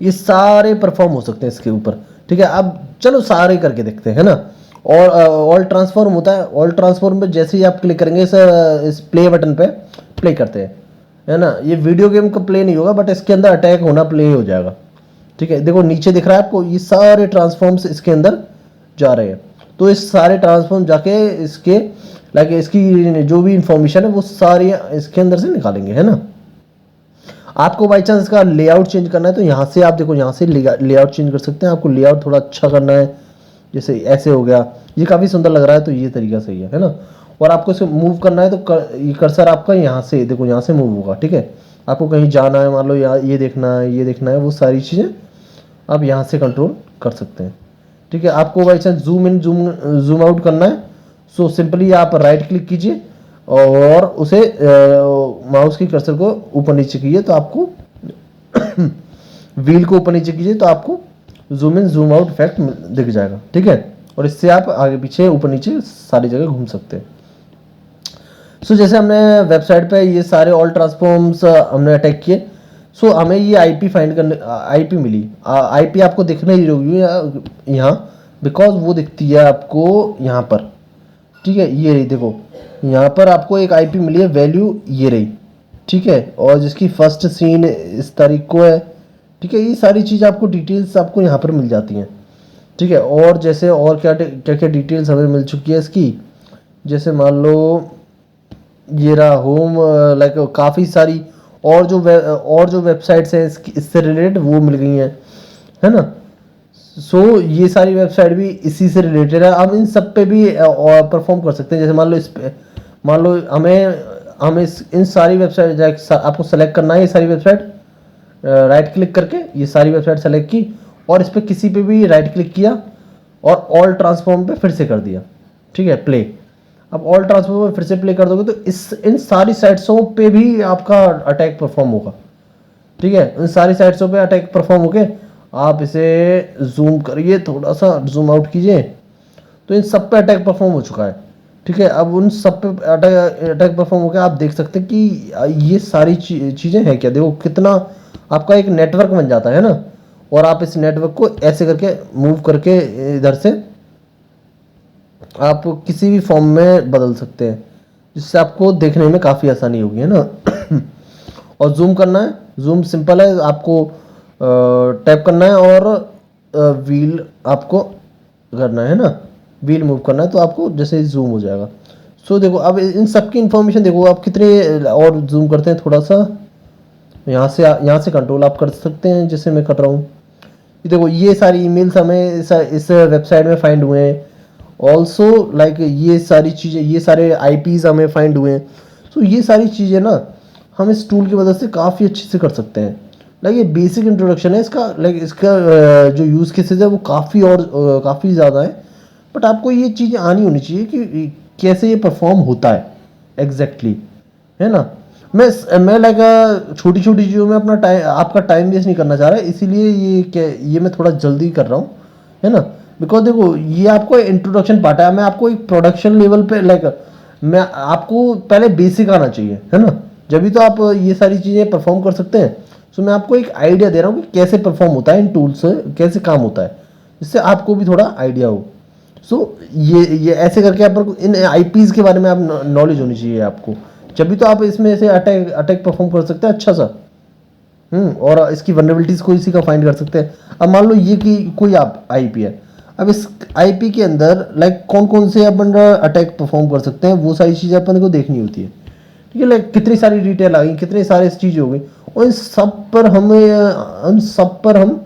ये सारे परफॉर्म हो सकते हैं इसके ऊपर, ठीक है। अब चलो सारे करके देखते हैं, है ना। और ऑल ट्रांसफॉर्म होता है, ऑल ट्रांसफॉर्म पे जैसे ही आप क्लिक करेंगे इस प्ले बटन पे प्ले करते हैं, है ना। ये वीडियो गेम का प्ले नहीं होगा, बट इसके अंदर अटैक होना प्ले हो जाएगा, ठीक है। देखो नीचे दिख रहा है आपको, ये सारे ट्रांसफॉर्म्स इसके अंदर जा रहे हैं। तो इस सारे ट्रांसफॉर्म जाके इसके लाइक इसकी जो भी इंफॉर्मेशन है वो सारी इसके अंदर से निकालेंगे, है ना। आपको बाई चांस इसका लेआउट चेंज करना है तो यहाँ से आप देखो, यहाँ से लेआउट चेंज कर सकते हैं। आपको लेआउट थोड़ा अच्छा करना है, जैसे ऐसे हो गया, ये काफ़ी सुंदर लग रहा है, तो ये तरीका सही है ना। और आपको इसे मूव करना है तो कर्सर आपका यहाँ से देखो, यहाँ से मूव होगा, ठीक है। आपको कहीं जाना है, मान लो यहाँ ये देखना है, ये देखना है, वो सारी चीज़ें आप यहाँ से कंट्रोल कर सकते हैं, ठीक है। आपको by chance zoom in zoom out करना है, सो सिंपली आप राइट क्लिक कीजिए और उसे माउस की कर्सर को ऊपर नीचे कीजिए तो आपको व्हील को ऊपर नीचे कीजिए तो आपको zoom in zoom out effect दिख जाएगा, ठीक है। और इससे आप आगे पीछे ऊपर नीचे सारी जगह घूम सकते हैं। सो जैसे हमने वेबसाइट पे ये सारे ऑल ट्रांसफॉर्म्स हमने अटैक किए, सो हमें ये IP फाइंड करने IP मिली। IP आपको दिख नहीं रही यहाँ, बिकॉज वो दिखती है आपको यहाँ पर, ठीक है। ये रही देखो, यहाँ पर आपको एक IP मिली है, वैल्यू ये रही, ठीक है। और जिसकी फर्स्ट सीन इस तारीख को है, ठीक है। ये सारी चीज़ आपको डिटेल्स आपको यहाँ पर मिल जाती हैं, ठीक है। और जैसे और क्या क्या डिटेल्स हमें मिल चुकी है इसकी, जैसे मान लो ये रहा होम, लाइक काफ़ी सारी और जो वेबसाइट्स हैं इससे रिलेटेड वो मिल गई हैं, है ना। सो ये सारी वेबसाइट भी इसी से रिलेटेड है। हम इन सब पे भी परफॉर्म कर सकते हैं। जैसे मान लो मान लो हमें इन सारी वेबसाइट आपको सेलेक्ट करना है, ये सारी वेबसाइट राइट क्लिक करके ये सारी वेबसाइट सेलेक्ट की और इस पर किसी पे भी राइट क्लिक किया और ऑल ट्रांसफॉर्म पे फिर से कर दिया, ठीक है, प्ले। अब ऑल ट्रांसफॉर्म पे फिर से प्ले कर दोगे तो इन सारी साइट्सों पे भी आपका अटैक परफॉर्म होगा, ठीक है। इन सारी साइट्सों पे अटैक परफॉर्म होके आप इसे जूम करिए, थोड़ा सा जूम आउट कीजिए, तो इन सब पे अटैक परफॉर्म हो चुका है, ठीक है। अब उन सब पे अटैक परफॉर्म होकर आप देख सकते हैं कि ये सारी चीज़ें हैं क्या। देखो कितना आपका एक नेटवर्क बन जाता है ना। और आप इस नेटवर्क को ऐसे करके मूव करके इधर से आप किसी भी फॉर्म में बदल सकते हैं, जिससे आपको देखने में काफ़ी आसानी होगी, है ना। और जूम करना है, जूम सिंपल है, आपको टैप करना है और व्हील आपको करना है ना, व्हील मूव करना है तो आपको जैसे ही जूम हो जाएगा। सो देखो अब इन सब की इंफॉर्मेशन देखो, आप कितने और जूम करते हैं थोड़ा सा, यहाँ से कंट्रोल आप कर सकते हैं, जैसे मैं कर रहा हूँ। देखो ये सारी ईमेल्स हमें इस वेबसाइट में फाइंड हुए हैं। ऑल्सो लाइक ये सारी चीज़ें, ये सारे IPs हमें फाइंड हुए हैं। सो ये सारी चीज़ें ना हम इस टूल की मदद से काफ़ी अच्छे से कर सकते हैं। लाइक ये बेसिक इंट्रोडक्शन है इसका, लाइक इसका जो यूज़ केसेस है वो काफ़ी ज़्यादा है, बट आपको ये चीज़ें आनी होनी चाहिए कि कैसे ये परफॉर्म होता है एग्जैक्टली, है ना। मैं लाइक छोटी छोटी चीज़ों में अपना टाइम, आपका टाइम वेस्ट नहीं करना चाह रहा, इसीलिए ये मैं थोड़ा जल्दी कर रहा हूँ, है ना। बिकॉज देखो ये आपको इंट्रोडक्शन पार्ट है, मैं आपको एक प्रोडक्शन लेवल पे लाइक मैं आपको पहले बेसिक आना चाहिए, है ना, जब भी तो आप ये सारी चीज़ें परफॉर्म कर सकते हैं। सो मैं आपको एक आइडिया दे रहा हूँ कि कैसे परफॉर्म होता है इन टूल्स से, कैसे काम होता है, जिससे आपको भी थोड़ा आइडिया हो। सो ये ऐसे करके अपन इन आईपीज के बारे में आप नॉलेज होनी चाहिए आपको, जब भी तो आप इसमें से अटैक अटैक परफॉर्म कर सकते हैं अच्छा सा। और इसकी वनरेबिलिटीज को इसी का फाइंड कर सकते हैं। अब मान लो ये कि कोई आप आईपी है, अब इस आईपी के अंदर लाइक कौन कौन से अपन अटैक परफॉर्म कर सकते हैं, वो सारी चीज़ें अपन को देखनी होती है, ठीक है। लाइक कितनी सारी डिटेल आ गई, कितनी सारी चीज़ हो गई, और इन सब पर हम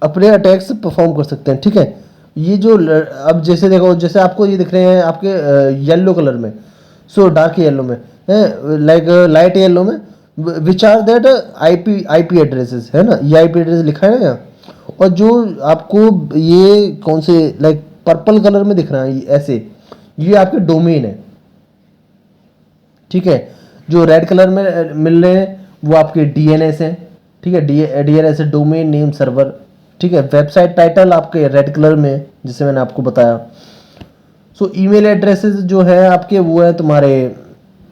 अपने अटैक्स परफॉर्म कर सकते हैं, ठीक है। ये जो अब जैसे देखो, जैसे आपको ये दिख रहे हैं आपके येलो कलर में, सो डार्क येलो में है, लाइक लाइट येलो में, which are that IP addresses, है ना, ये आईपी एड्रेस लिखा है ना यहाँ। और जो आपको ये कौन से लाइक पर्पल कलर में दिख रहा है ऐसे, ये आपके डोमेन है, ठीक है। जो रेड कलर में मिल रहे हैं वो आपके डीएनएस हैं, ठीक है, डीएनएस है, डोमेन नेम सर्वर, ठीक है। वेबसाइट टाइटल आपके रेड कलर में, जिसे मैंने आपको बताया। सो ईमेल एड्रेसेस जो है आपके, वो है तुम्हारे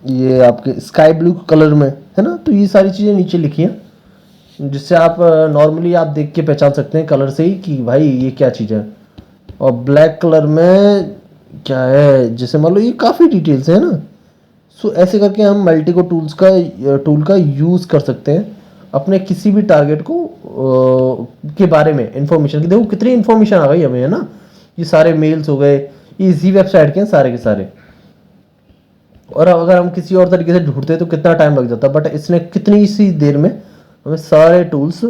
ये आपके स्काई ब्लू कलर में, है ना। तो ये सारी चीज़ें नीचे लिखी हैं, जिससे आप नॉर्मली आप देख के पहचान सकते हैं कलर से ही कि भाई ये क्या चीज़ है। और ब्लैक कलर में क्या है, जैसे मान लो ये काफ़ी डिटेल्स है ना। सो ऐसे करके हम मल्टीको टूल का यूज़ कर सकते हैं अपने किसी भी टारगेट को के बारे में इंफॉर्मेशन की। देखो कितनी इंफॉर्मेशन आ गई हमें, है ना। ये सारे मेल्स हो गए, ये इसी वेबसाइट के हैं सारे के सारे। और अगर हम किसी और तरीके से ढूंढते तो कितना टाइम लग जाता, बट इसने कितनी सी देर में हमें सारे टूल्स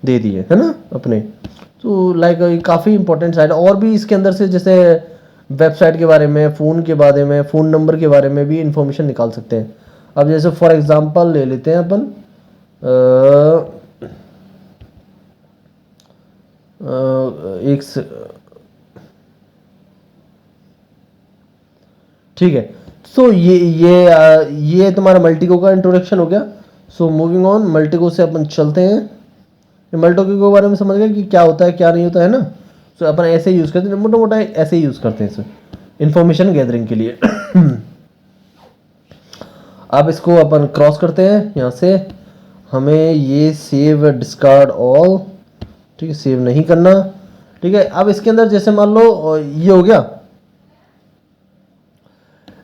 दे दिए, है ना अपने। तो लाइक काफ़ी इंपॉर्टेंट साइट, और भी इसके अंदर से जैसे वेबसाइट के बारे में, फ़ोन के बारे में, फ़ोन नंबर के बारे में भी इंफॉर्मेशन निकाल सकते हैं। अब जैसे फॉर एग्जांपल ले लेते हैं अपन ठीक है। सो ये तुम्हारा मल्टीको का इंट्रोडक्शन हो गया। सो मूविंग ऑन, मल्टीको से अपन चलते हैं। मल्टीको के बारे में समझ गए कि क्या होता है क्या नहीं होता, है ना। सो अपन ऐसे यूज़ करते हैं, मोटा मोटा ऐसे ही यूज़ करते हैं इसे इंफॉर्मेशन गैदरिंग के लिए। अब इसको अपन क्रॉस करते हैं यहाँ से, हमें ये सेव डिस्कार्ड ऑल, ठीक है, सेव नहीं करना, ठीक है। अब इसके अंदर जैसे मान लो ये हो गया,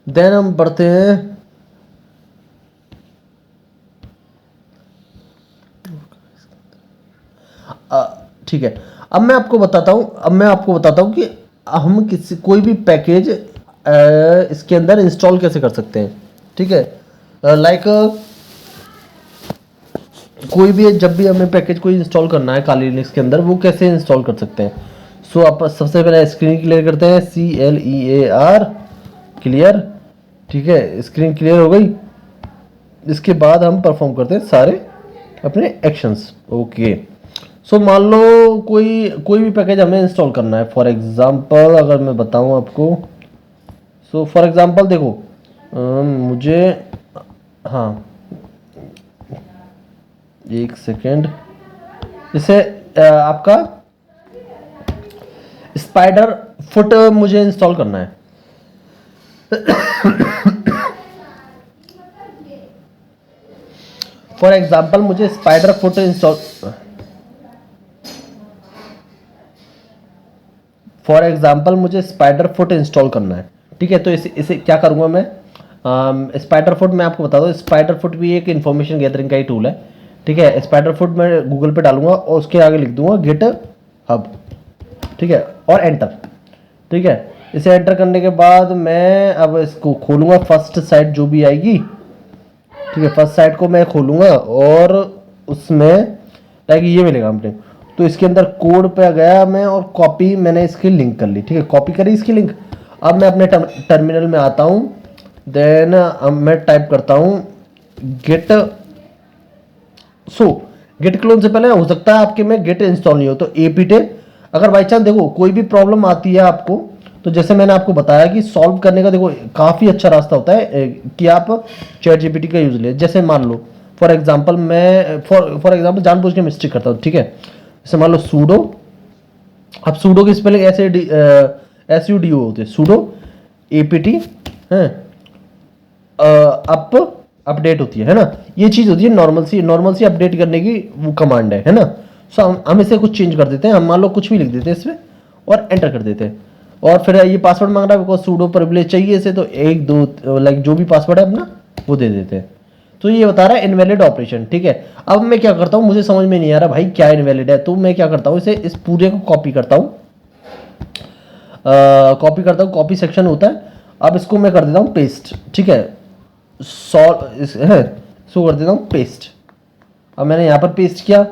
देन हम बढ़ते हैं ठीक है। अब मैं आपको बताता हूं कि हम किसी कोई भी पैकेज इसके अंदर इंस्टॉल कैसे कर सकते हैं, ठीक है। लाइक कोई भी जब भी हमें पैकेज कोई इंस्टॉल करना है काली लिनक्स के अंदर, वो कैसे इंस्टॉल कर सकते हैं। सो आप सबसे पहले स्क्रीन क्लियर करते हैं, CLEAR क्लियर, ठीक है, स्क्रीन क्लियर हो गई। इसके बाद हम परफॉर्म करते हैं सारे अपने एक्शंस, ओके। सो मान लो कोई भी पैकेज हमें इंस्टॉल करना है। फॉर एग्जांपल अगर मैं बताऊं आपको, सो फॉर एग्जांपल देखो मुझे, हाँ एक सेकेंड, जैसे आपका स्पाइडर फुट मुझे इंस्टॉल करना है। फॉर एग्जाम्पल मुझे स्पाइडर फुट इंस्टॉल करना है, ठीक है। तो इसे क्या करूंगा मैं, स्पाइडर फुट मैं आपको बता दूं, स्पाइडर फुट भी एक इंफॉर्मेशन गैदरिंग का ही टूल है, ठीक है। स्पाइडर फुट मैं गूगल पे डालूंगा और उसके आगे लिख दूंगा गिट हब, ठीक है, और एंटर, ठीक है। इसे एंटर करने के बाद मैं अब इसको खोलूंगा, फर्स्ट साइट जो भी आएगी, ठीक है, फर्स्ट साइट को मैं खोलूंगा और उसमें लाइक ये मिलेगा हमने। तो इसके अंदर कोड पे गया मैं और कॉपी मैंने इसकी लिंक कर ली, ठीक है, कॉपी करी इसकी लिंक। अब मैं अपने टर्मिनल में आता हूँ, देन अब मैं टाइप करता हूँ गिट। सो गिट क्लोन से पहले हो सकता है आपके में गिट इंस्टॉल नहीं हो, तो apt, अगर बाई चांस देखो कोई भी प्रॉब्लम आती है आपको, तो जैसे मैंने आपको बताया कि सॉल्व करने का देखो काफ़ी अच्छा रास्ता होता है कि आप चैट जीपीटी का यूज़ ले। जैसे मान लो फॉर एग्जांपल मैं फॉर एग्जांपल जानबूझ के मिस्टेक करता हूँ, ठीक है। जैसे मान लो सूडो, अब सूडो की स्पेलिंग ऐसे SUDO होते हैं, सूडो APT है अप अपडेट होती है ना। ये चीज़ होती है नॉर्मल सी अपडेट करने की वो कमांड है ना। सो हम इसे कुछ चेंज कर देते हैं, हम मान लो कुछ भी लिख देते हैं इसमें और एंटर कर देते हैं, और फिर ये पासवर्ड मांग रहा है बिकॉज सूडो प्रिविलेज चाहिए इसे, तो 1 2 लाइक जो भी पासवर्ड है अपना वो दे देते हैं। तो ये बता रहा है इनवैलिड ऑपरेशन, ठीक है। अब मैं क्या करता हूँ, मुझे समझ में नहीं आ रहा भाई क्या इनवैलिड है, तो मैं क्या करता हूँ इसे इस पूरे को कॉपी करता हूँ, कॉपी सेक्शन होता है। अब इसको मैं कर देता हूँ पेस्ट, ठीक है। इसको कर देता हूँ पेस्ट। अब मैंने यहाँ पर पेस्ट किया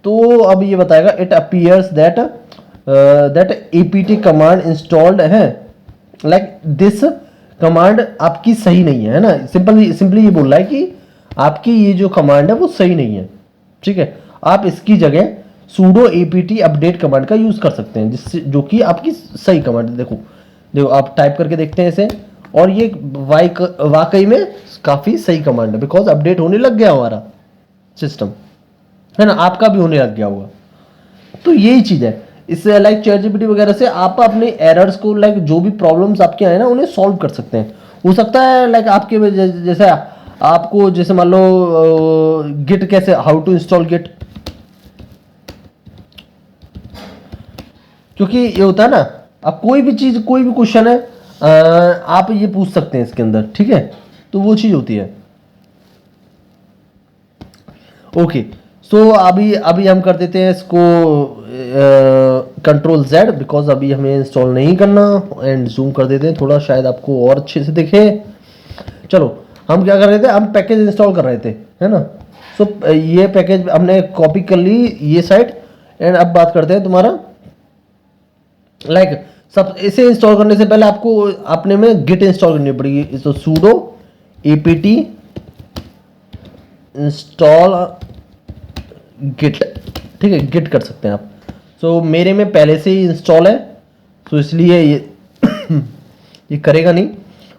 तो अब ये बताएगा it appears that APT command installed है, लाइक दिस कमांड आपकी सही नहीं है ना। सिंपली ये बोल रहा है कि आपकी ये जो कमांड है वो सही नहीं है, ठीक है। आप इसकी जगह sudo apt अपडेट कमांड का यूज कर सकते हैं, जिससे जो कि आपकी सही कमांड है। देखो देखो आप टाइप करके देखते हैं इसे, और ये वाकई में काफी सही कमांड है, बिकॉज अपडेट होने लग गया हमारा सिस्टम, है ना। आपका भी होने लग गया होगा। तो यही चीज है, इससे लाइक चैट जीपीटी वगैरह से आप अपने एरर्स को, लाइक जो भी प्रॉब्लम्स आपके आए ना उन्हें सॉल्व कर सकते हैं। हो सकता है लाइक आपके जैसे आपको जैसे मान लो गिट कैसे, हाउ टू इंस्टॉल गिट, क्योंकि ये होता है ना, आप कोई भी चीज कोई भी क्वेश्चन है आप ये पूछ सकते हैं इसके अंदर, ठीक है। तो वो चीज होती है। ओके सो अभी हम कर देते हैं इसको Ctrl+Z, बिकॉज अभी हमें इंस्टॉल नहीं करना, एंड जूम कर देते हैं थोड़ा, शायद आपको और अच्छे से दिखे। चलो हम क्या कर रहे थे, हम पैकेज इंस्टॉल कर रहे थे, है ना। सो ये पैकेज हमने कॉपी कर ली ये साइट, एंड अब बात करते हैं तुम्हारा लाइक सब इसे इंस्टॉल करने से पहले आपको अपने में गिट इंस्टॉल करनी पड़ेगी। तो sudo apt इंस्टॉल गिट, ठीक है, गिट कर सकते हैं आप। सो मेरे में पहले से ही इंस्टॉल है, सो इसलिए ये ये करेगा नहीं,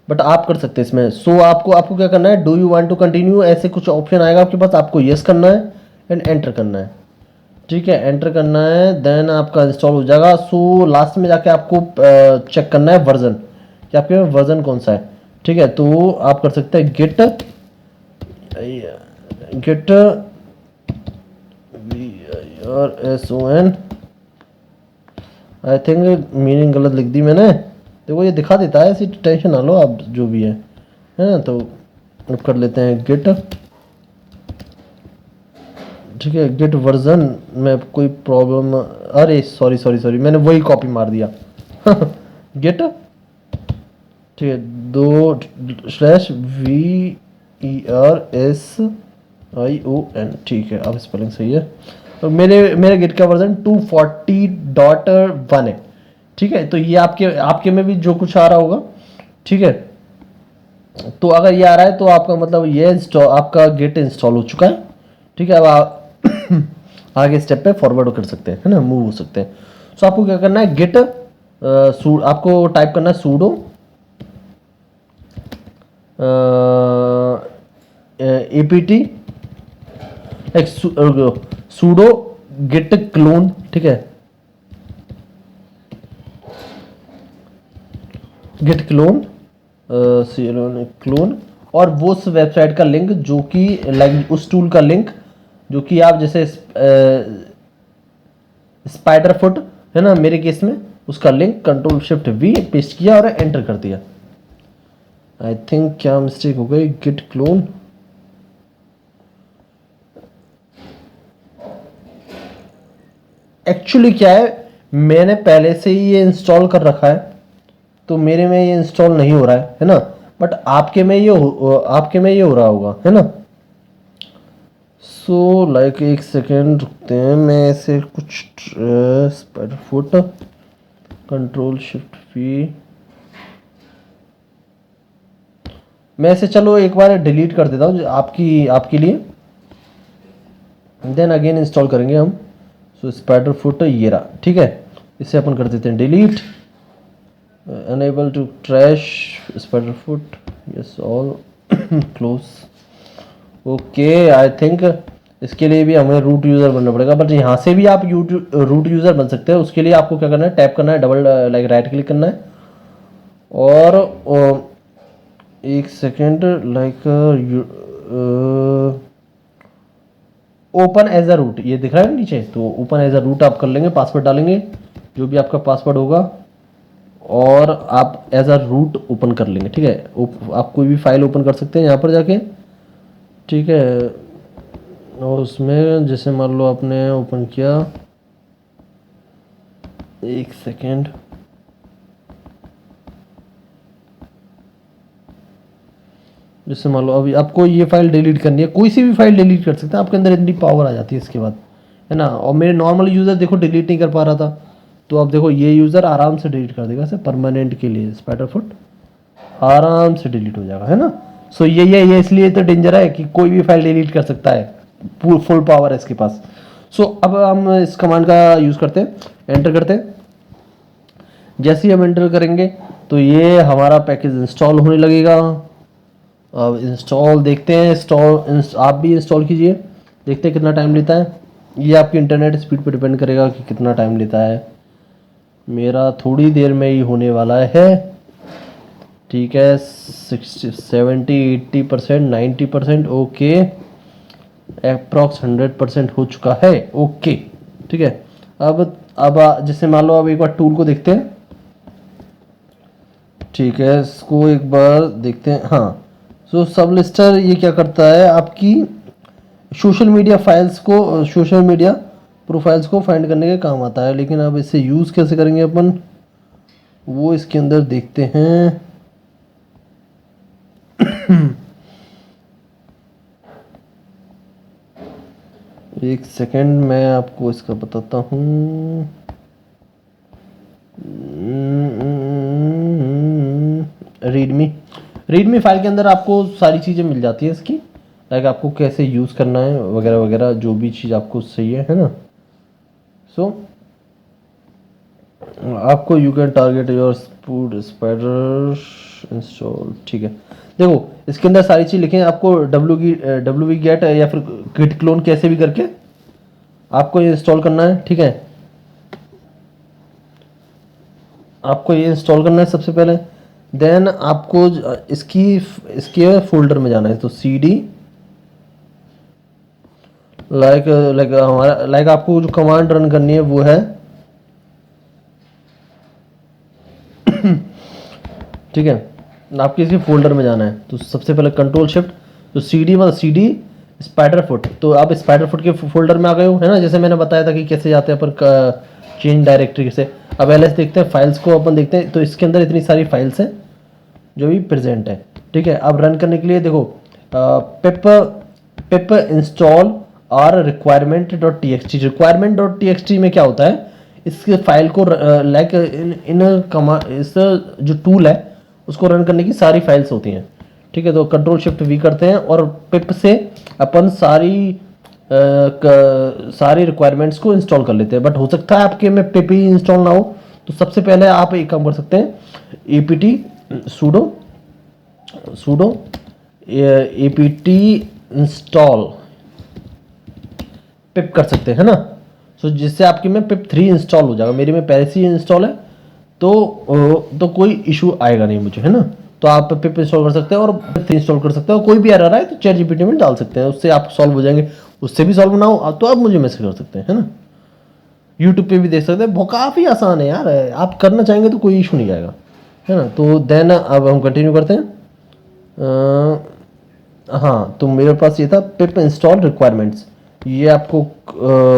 बट आप कर सकते हैं इसमें। सो आपको क्या करना है, do you want to continue, ऐसे कुछ ऑप्शन आएगा आपके पास, आपको यस करना है एंड एंटर करना है, ठीक है। एंटर करना है, देन आपका इंस्टॉल हो जाएगा। सो लास्ट में जाके आपको चेक करना है वर्जन, कि आपके में वर्जन कौन सा है, ठीक है। तो आप कर सकते हैं गिट और SON, आई थिंक मीनिंग गलत लिख दी मैंने, देखो ये दिखा देता है, ऐसी टेंशन ना लो आप, जो भी है ना। तो अब कर लेते हैं गिट, ठीक है। गिट वर्जन में कोई प्रॉब्लम, अरे सॉरी मैंने वही कॉपी मार दिया गिट, ठीक है, 2/VERSION, ठीक है। अब स्पेलिंग सही है। तो मेरे गिट का वर्जन 240.1 है, ठीक है। तो ये आपके में भी जो कुछ आ रहा होगा, ठीक है। तो अगर ये आ रहा है तो आपका मतलब ये आपका गिट इंस्टॉल हो चुका है, ठीक है। अब आप आगे स्टेप पे फॉरवर्ड कर सकते हैं, है ना, मूव हो सकते हैं। सो आपको क्या करना है, गिट आपको टाइप करना है sudo apt एक sudo git clone, ठीक है, git clone क्लोन, और वो उस वेबसाइट का लिंक जो कि लाइक उस टूल का लिंक जो कि आप जैसे स्पाइडर फुट है ना मेरे केस में, उसका लिंक Ctrl+Shift+V पेस्ट किया और एंटर कर दिया। आई थिंक क्या मिस्टेक हो गई, गिट क्लोन, एक्चुअली क्या है, मैंने पहले से ही ये इंस्टॉल कर रखा है, तो मेरे में ये इंस्टॉल नहीं हो रहा है ना। बट आपके में ये हो रहा होगा, है ना। सो लाइक एक सेकेंड रुकते हैं, मैं ऐसे कुछ स्पाइडर फुट Ctrl+Shift+V, मैं ऐसे चलो एक बार डिलीट कर देता हूँ आपके लिए, देन अगेन इंस्टॉल करेंगे हम। सो स्पाइडर फुट ये रहा, ठीक है। इसे अपन कर देते हैं delete, unable to trash spider foot, yes all close। Okay I think इसके लिए भी हमें रूट यूज़र बनना पड़ेगा, बट यहाँ से भी आप रूट यूज़र बन सकते हैं। उसके लिए आपको क्या करना है, टैप करना है, डबल लाइक राइट क्लिक करना है और एक second like open as a root, ये दिख रहा है नीचे, तो ओपन एज अ रूट आप कर लेंगे, पासवर्ड डालेंगे जो भी आपका पासवर्ड होगा और आप एज अ रूट ओपन कर लेंगे। ठीक है, आप कोई भी फाइल ओपन कर सकते हैं यहाँ पर जाके। ठीक है, और उसमें जैसे मान लो आपने ओपन किया, एक सेकेंड, जैसे मान लो अभी आपको ये फाइल डिलीट करनी है, कोई सी भी फाइल डिलीट कर सकते हैं, आपके अंदर इतनी पावर आ जाती है इसके बाद, है ना। और मेरे नॉर्मल यूज़र देखो डिलीट नहीं कर पा रहा था, तो अब देखो ये यूज़र आराम से डिलीट कर देगा, परमानेंट के लिए स्पाइडर फुट आराम से डिलीट हो जाएगा, है ना। सो ये इसलिए तो डेंजर है कि कोई भी फाइल डिलीट कर सकता है, फुल पावर है इसके पास। सो अब हम इस कमांड का यूज़ करते हैं, एंटर करते हैं। जैसे ही हम एंटर करेंगे तो ये हमारा पैकेज इंस्टॉल होने लगेगा। अब इंस्टॉल देखते हैं, आप भी इंस्टॉल कीजिए, देखते हैं कितना टाइम लेता है। ये आपकी इंटरनेट स्पीड पर डिपेंड करेगा कि कितना टाइम लेता है। मेरा थोड़ी देर में ही होने वाला है। ठीक है, 60 70 80% 90% ओके, अप्रॉक्स 100% हो चुका है। ओके ठीक है, अब जैसे मान लो अब एक बार टूल को देखते हैं। ठीक है, इसको एक बार देखते हैं। हाँ, सो सब लिस्टर ये क्या करता है, आपकी सोशल मीडिया फाइल्स को, सोशल मीडिया प्रोफाइल्स को फाइंड करने के काम आता है। लेकिन अब इसे यूज़ कैसे करेंगे अपन, वो इसके अंदर देखते हैं। एक सेकंड मैं आपको इसका बताता हूँ। रीडमी फाइल के अंदर आपको सारी चीज़ें मिल जाती है इसकी, लाइक आपको कैसे यूज़ करना है वगैरह वगैरह, जो भी चीज़ आपको चाहिए, है ना। सो आपको you can target your food spider install. ठीक है, देखो इसके अंदर सारी चीज़ लिखे हैं, आपको डब्ल्यू वी गेट या फिर गिट क्लोन कैसे भी करके आपको ये इंस्टॉल करना है। ठीक है, आपको ये इंस्टॉल करना है सबसे पहले, देन आपको इसके फोल्डर में जाना है। तो सी डी लाइक आपको जो कमांड रन करनी है वो है ठीक है, आपके इसके फोल्डर में जाना है। तो सबसे पहले कंट्रोल शिफ्ट, तो सी डी स्पाइडर फुट, तो आप स्पाइडर फुट के फोल्डर में आ गए हो, है ना। जैसे मैंने बताया था कि कैसे जाते हैं अपन चेंज डायरेक्टरी से। अब एल एस देखते हैं, फाइल्स को अपन देखते हैं। तो इसके अंदर इतनी सारी फाइल्स हैं जो भी प्रेजेंट है। ठीक है, अब रन करने के लिए देखो पिप इंस्टॉल आर requirement.txt में क्या होता है, इस फाइल को लाइक इस जो टूल है उसको रन करने की सारी फाइल्स होती हैं। ठीक है, तो कंट्रोल शिफ्ट वी करते हैं और पिप से अपन सारी रिक्वायरमेंट्स को इंस्टॉल कर लेते हैं। बट हो सकता है आपके में पिप ही इंस्टॉल ना हो, तो सबसे पहले आप एक काम कर सकते हैं, apt sudo apt इंस्टॉल पिप कर सकते हैं ना। सो जिससे आपकी में पिप 3 इंस्टॉल हो जाएगा। मेरी में पहले से ही इंस्टॉल है, तो कोई इशू आएगा नहीं मुझे, है ना। तो आप पिप इंस्टॉल कर सकते हैं और पिप 3 इंस्टॉल कर सकते हैं। और कोई भी एरर आए तो चैट जीपीटी में डाल सकते हैं, उससे आप सॉल्व हो जाएंगे। उससे भी सॉल्व ना हो तो आप मुझे मैसेज कर सकते हैं, है ना। यूट्यूब पे भी देख सकते हैं, काफ़ी आसान है यार, आप करना चाहेंगे तो कोई इशू नहीं आएगा, है ना। तो देन अब हम कंटिन्यू करते हैं। हाँ, तो मेरे पास ये था पिप इंस्टॉल रिक्वायरमेंट्स, ये आपको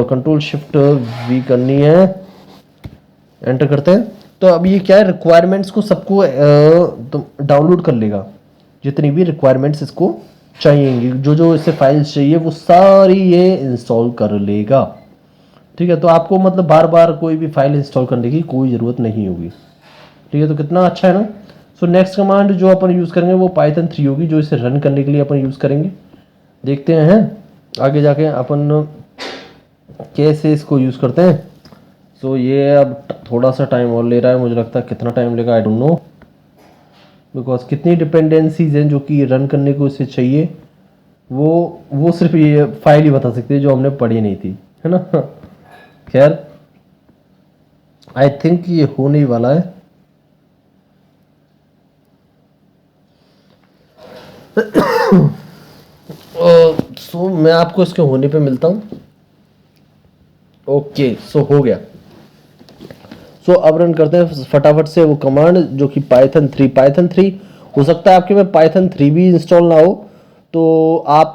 कंट्रोल शिफ्ट वी करनी है, एंटर करते हैं। तो अब ये क्या है, रिक्वायरमेंट्स को सबको तो डाउनलोड कर लेगा, जितनी भी रिक्वायरमेंट्स इसको चाहिएंगी, जो इससे फाइल्स चाहिए वो सारी ये इंस्टॉल कर लेगा। ठीक है, तो आपको मतलब बार बार कोई भी फाइल इंस्टॉल करने की कोई ज़रूरत नहीं होगी। ठीक है, तो कितना अच्छा है ना। सो नेक्स्ट कमांड जो अपन यूज़ करेंगे वो पाइथन 3 होगी, जो इसे रन करने के लिए अपन यूज़ करेंगे। देखते हैं आगे जाके अपन कैसे इसको यूज़ करते हैं। तो ये अब थोड़ा सा टाइम और ले रहा है, मुझे लगता है कितना टाइम लेगा आई डोंट नो, बिकॉज कितनी डिपेंडेंसीज हैं जो कि रन करने को इसे चाहिए, वो सिर्फ ये फाइल ही बता सकती है जो हमने पढ़ी नहीं थी, है ना। खैर आई थिंक ये होने ही वाला है। सो मैं आपको इसके होने पे मिलता हूँ। ओके सो हो गया। सो अब रन करते हैं फटाफट से वो कमांड जो कि पाइथन 3 हो सकता है आपके में पाइथन 3 भी इंस्टॉल ना हो, तो आप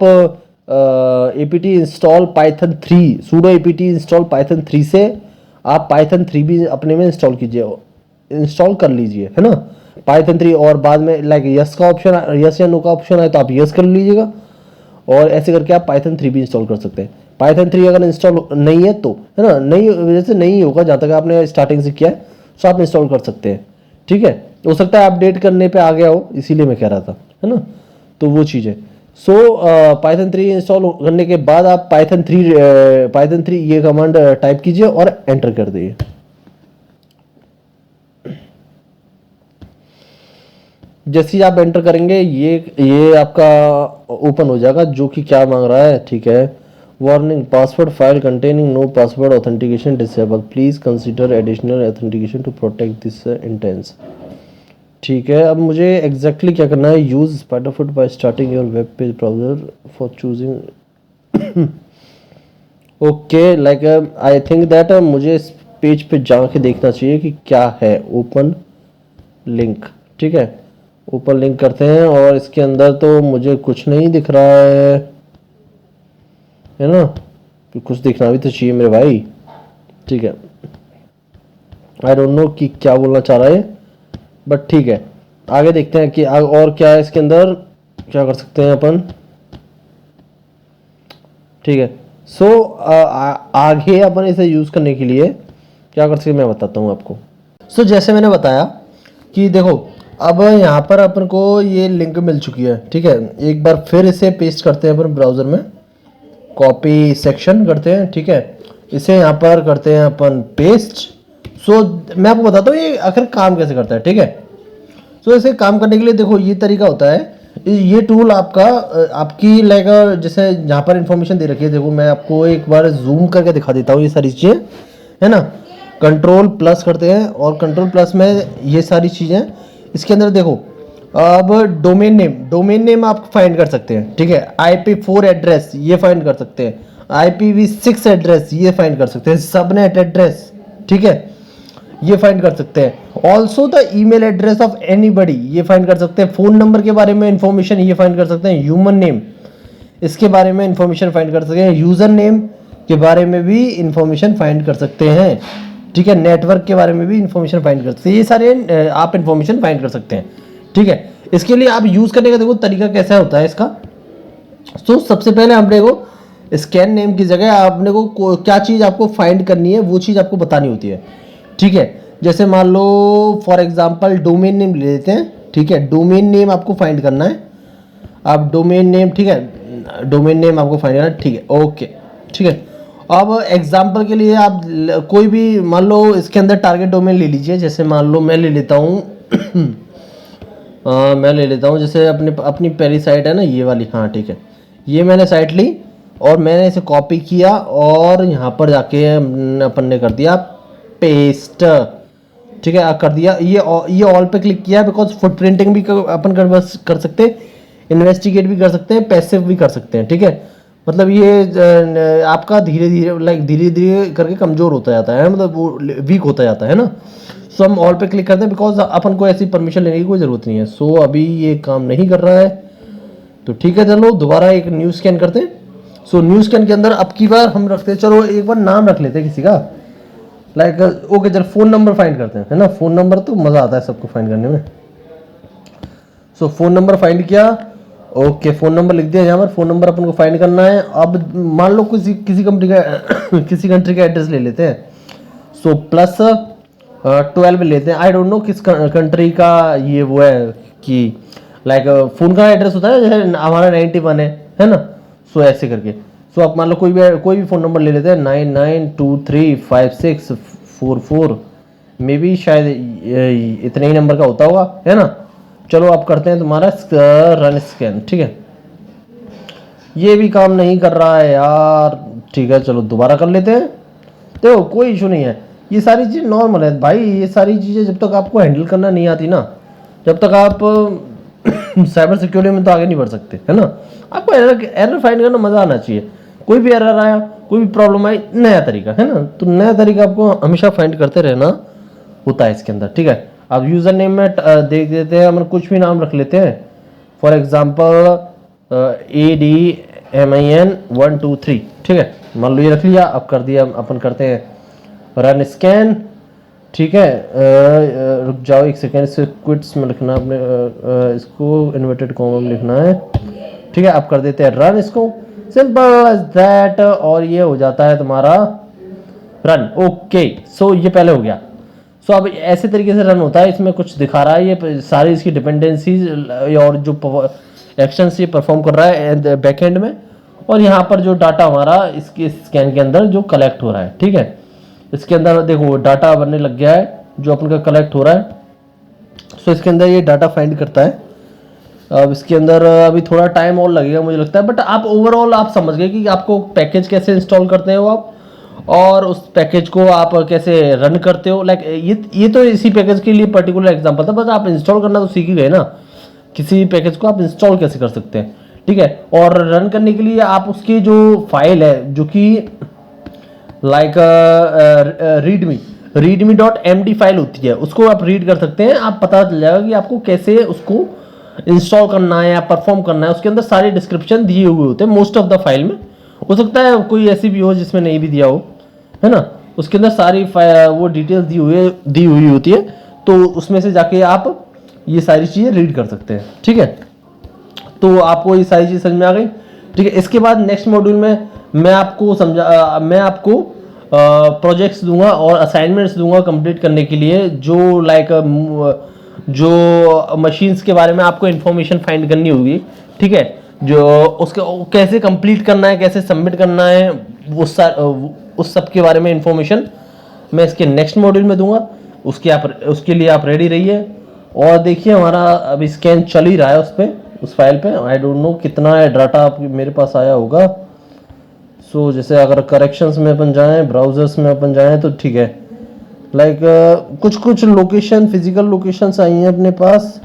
apt install Python 3 sudo apt install Python 3 से आप पाइथन 3 भी अपने में इंस्टॉल कीजिए, इंस्टॉल कर लीजिए, है ना पाइथन 3। और बाद में लाइक यस का ऑप्शन, यस या नो का ऑप्शन है तो आप यस कर लीजिएगा, और ऐसे करके आप पाइथन 3 भी इंस्टॉल कर सकते हैं। पाइथन 3 अगर इंस्टॉल नहीं है तो, है ना, नहीं जैसे नहीं होगा जहाँ तक आपने स्टार्टिंग से किया है, तो आप इंस्टॉल कर सकते हैं। ठीक है, हो सकता है अपडेट करने पे आ गया हो, इसीलिए मैं कह रहा था, है ना, तो वो चीज़ है। सो पाइथन 3 इंस्टॉल करने के बाद आप पाइथन 3 ये कमांड टाइप कीजिए और एंटर कर दीजिए। जैसे ही आप एंटर करेंगे ये आपका ओपन हो जाएगा, जो कि क्या मांग रहा है, ठीक है, warning password file containing no password authentication disable, please consider additional authentication to protect this instance. ठीक है, अब मुझे एग्जैक्टली क्या करना है, use SpiderFoot by starting your web page browser for choosing. Okay like I think that मुझे इस page पे जाके देखना चाहिए कि क्या है। ओपन लिंक, ठीक है, ओपन लिंक करते हैं, और इसके अंदर तो मुझे कुछ नहीं दिख रहा है ना, कि कुछ दिखना भी तो चाहिए मेरे भाई। ठीक है, आई डोंट नो कि क्या बोलना चाह रहा है, बट ठीक है, आगे देखते हैं कि और क्या है इसके अंदर, क्या कर सकते हैं अपन। ठीक है, सो आगे अपन इसे यूज़ करने के लिए क्या कर सकते हैं मैं बताता हूँ आपको। सो जैसे मैंने बताया कि देखो अब यहाँ पर अपन को ये लिंक मिल चुकी है, ठीक है, एक बार फिर इसे पेस्ट करते हैं अपन ब्राउज़र में, कॉपी सेक्शन करते हैं, ठीक है, इसे यहाँ पर करते हैं अपन पेस्ट। सो मैं आपको बताता हूँ ये आखिर काम कैसे करता है, ठीक है। सो इसे काम करने के लिए देखो ये तरीका होता है, ये टूल आपका आपकी लाइक जैसे जहाँ पर इंफॉर्मेशन दे रखी है, देखो मैं आपको एक बार जूम करके दिखा देता हूँ ये सारी चीज़ें, है ना। कंट्रोल प्लस करते हैं, और कंट्रोल प्लस में ये सारी चीज़ें इसके अंदर देखो। अब डोमेन नेम आप फाइंड कर सकते हैं, ठीक है, IP4 एड्रेस ये फाइंड कर सकते हैं, IPv6 एड्रेस ये फाइंड कर सकते हैं, सबनेट एड्रेस, ठीक है, ये फाइंड कर सकते हैं। Also the email address of anybody ये फाइंड कर सकते हैं, फोन नंबर के बारे में इंफॉर्मेशन ये फाइंड कर सकते हैं, ह्यूमन नेम इसके बारे में इंफॉर्मेशन फाइंड कर सकते हैं, यूजर नेम के बारे में भी इंफॉर्मेशन फाइंड कर सकते हैं, ठीक है, नेटवर्क के बारे में भी इंफॉर्मेशन फाइंड कर सकते हैं, ये सारे आप इंफॉर्मेशन फाइंड कर सकते हैं, ठीक है। इसके लिए आप यूज करने का देखो तरीका कैसा होता है इसका। तो सबसे पहले हमने को स्कैन नेम की जगह आपने को क्या चीज़ आपको फाइंड करनी है वो चीज़ आपको बतानी होती है, ठीक है। जैसे मान लो फॉर एग्जांपल डोमेन नेम ले लेते हैं, ठीक है, डोमेन नेम आपको फाइंड करना है, आप डोमेन नेम, ठीक है, डोमेन नेम आपको फाइंड करना है, ठीक है, ओके, ठीक है। अब एग्जांपल के लिए आप कोई भी मान लो इसके अंदर टारगेट डोमेन ले लीजिए, जैसे मान लो मैं ले लेता हूँ मैं ले लेता हूँ जैसे अपनी पहली साइट है ना ये वाली, हाँ ठीक है, ये मैंने साइट ली और मैंने इसे कॉपी किया और यहाँ पर जाके अपन ने कर दिया पेस्ट, ठीक है, कर दिया। ये ऑल पे क्लिक किया बिकॉज फुटप्रिंटिंग भी अपन कर सकते हैं, इन्वेस्टिगेट भी कर सकते हैं, पैसिव भी कर सकते हैं, ठीक है। मतलब ये आपका धीरे धीरे करके कमज़ोर होता जाता है, मतलब वो वीक होता जाता है ना। सो हम ऑल पे क्लिक करते हैं बिकॉज अपन को ऐसी परमिशन लेने की कोई ज़रूरत नहीं है। सो अभी ये काम नहीं कर रहा है, तो ठीक है, चलो दोबारा एक न्यू स्कैन करते हैं। सो न्यू स्कैन के अंदर अब की बार हम रखते हैं, चलो एक बार नाम रख लेते हैं किसी का, लाइक ओके, चलो फ़ोन नंबर फाइंड करते हैं, है ना, फ़ोन नंबर तो मज़ा आता है सबको फाइंड करने में। सो फ़ोन नंबर फाइंड किया, ओके, फ़ोन नंबर लिख दिया यहाँ पर, फ़ोन नंबर अपन को फाइंड करना है। अब मान लो किसी कंपनी का किसी कंट्री का एड्रेस ले लेते हैं, सो +12 लेते हैं, आई डोंट नो किस कंट्री का ये वो है कि लाइक फ़ोन का एड्रेस होता है जैसे हमारा 91 है ना, सो ऐसे करके। सो आप मान लो कोई भी फ़ोन नंबर ले लेते हैं 992356 644 मे बी शायद इतने ही नंबर का होता होगा, है ना। चलो अब करते हैं तुम्हारा रन स्कैन। ठीक है, ये भी काम नहीं कर रहा है यार। ठीक है, चलो दोबारा कर लेते हैं। देखो कोई इशू नहीं है, ये सारी चीज़ नॉर्मल है भाई। ये सारी चीज़ें जब तक आपको हैंडल करना नहीं आती ना, जब तक आप साइबर सिक्योरिटी में तो आगे नहीं बढ़ सकते, है ना। आपको एरर फाइंड करना मजा आना चाहिए। कोई भी एरर आया, कोई भी प्रॉब्लम आई, नया तरीका, है ना। तो नया तरीका आपको हमेशा फाइंड करते रहना होता है इसके अंदर। ठीक है, अब यूजर नेम में देख देते हैं, हम कुछ भी नाम रख लेते हैं। For example ADMIN123। ठीक है, मान लो ये रख लिया। अब कर दिया, अपन करते हैं रन स्कैन। ठीक है, रुक जाओ एक सेकेंड, इसे क्विट्स में लिखना अपने, इसको इन्वर्टेड कॉमा में लिखना है। ठीक है, अब कर देते हैं रन इसको, सिंपल एज दैट, और ये हो जाता है तुम्हारा रन। ओके, सो ये पहले हो गया। सो अब ऐसे तरीके से रन होता है। इसमें कुछ दिखा रहा है, ये सारी इसकी डिपेंडेंसीज और जो एक्शन ये परफॉर्म कर रहा है बैकएंड में, और यहाँ पर जो डाटा हमारा इसके स्कैन के अंदर जो कलेक्ट हो रहा है। ठीक है, इसके अंदर देखो डाटा बनने लग गया है जो अपन का कलेक्ट हो रहा है। सो इसके अंदर ये डाटा फाइंड करता है। अब इसके अंदर अभी थोड़ा टाइम और लगेगा मुझे लगता है, बट आप ओवरऑल आप समझ गए कि आपको पैकेज कैसे इंस्टॉल करते हो आप, और उस पैकेज को आप कैसे रन करते हो। लाइक ये तो इसी पैकेज के लिए पर्टिकुलर एग्जांपल था, बस आप इंस्टॉल करना तो सीख ही गए ना, किसी पैकेज को आप इंस्टॉल कैसे कर सकते हैं। ठीक है, और रन करने के लिए आप उसकी जो फाइल है, जो कि लाइक readme.md फाइल होती है, उसको आप रीड कर सकते हैं। आप पता चल जाएगा कि आपको कैसे उसको इंस्टॉल करना है या परफॉर्म करना है। उसके अंदर सारे डिस्क्रिप्शन दिए हुए होते हैं मोस्ट ऑफ द फाइल में। हो सकता है कोई ऐसी भी हो जिसमें नहीं भी दिया हो, है ना। उसके अंदर सारी वो डिटेल्स दी हुई होती है, तो उसमें से जाके आप ये सारी चीज़ें रीड कर सकते हैं। ठीक है, तो आपको ये सारी चीज़ समझ में आ गई। ठीक है, इसके बाद नेक्स्ट मॉड्यूल में मैं आपको प्रोजेक्ट्स दूंगा और असाइनमेंट्स दूंगा कंप्लीट करने के लिए, जो लाइक जो मशीन्स के बारे में आपको इन्फॉर्मेशन फाइंड करनी होगी। ठीक है, जो उसके कैसे कंप्लीट करना है, कैसे सबमिट करना है, उस सब के बारे में इंफॉर्मेशन मैं इसके नेक्स्ट मॉड्यूल में दूंगा। उसके लिए आप रेडी रहिए। और देखिए हमारा अभी स्कैन चल ही रहा है उस फाइल पे। आई डोंट नो कितना डाटा मेरे पास आया होगा। सो जैसे अगर करेक्शंस में अपन जाएं, ब्राउजर्स में अपन जाएं, तो ठीक है, लाइक कुछ लोकेशन, फिजिकल लोकेशंस आई हैं अपने पास।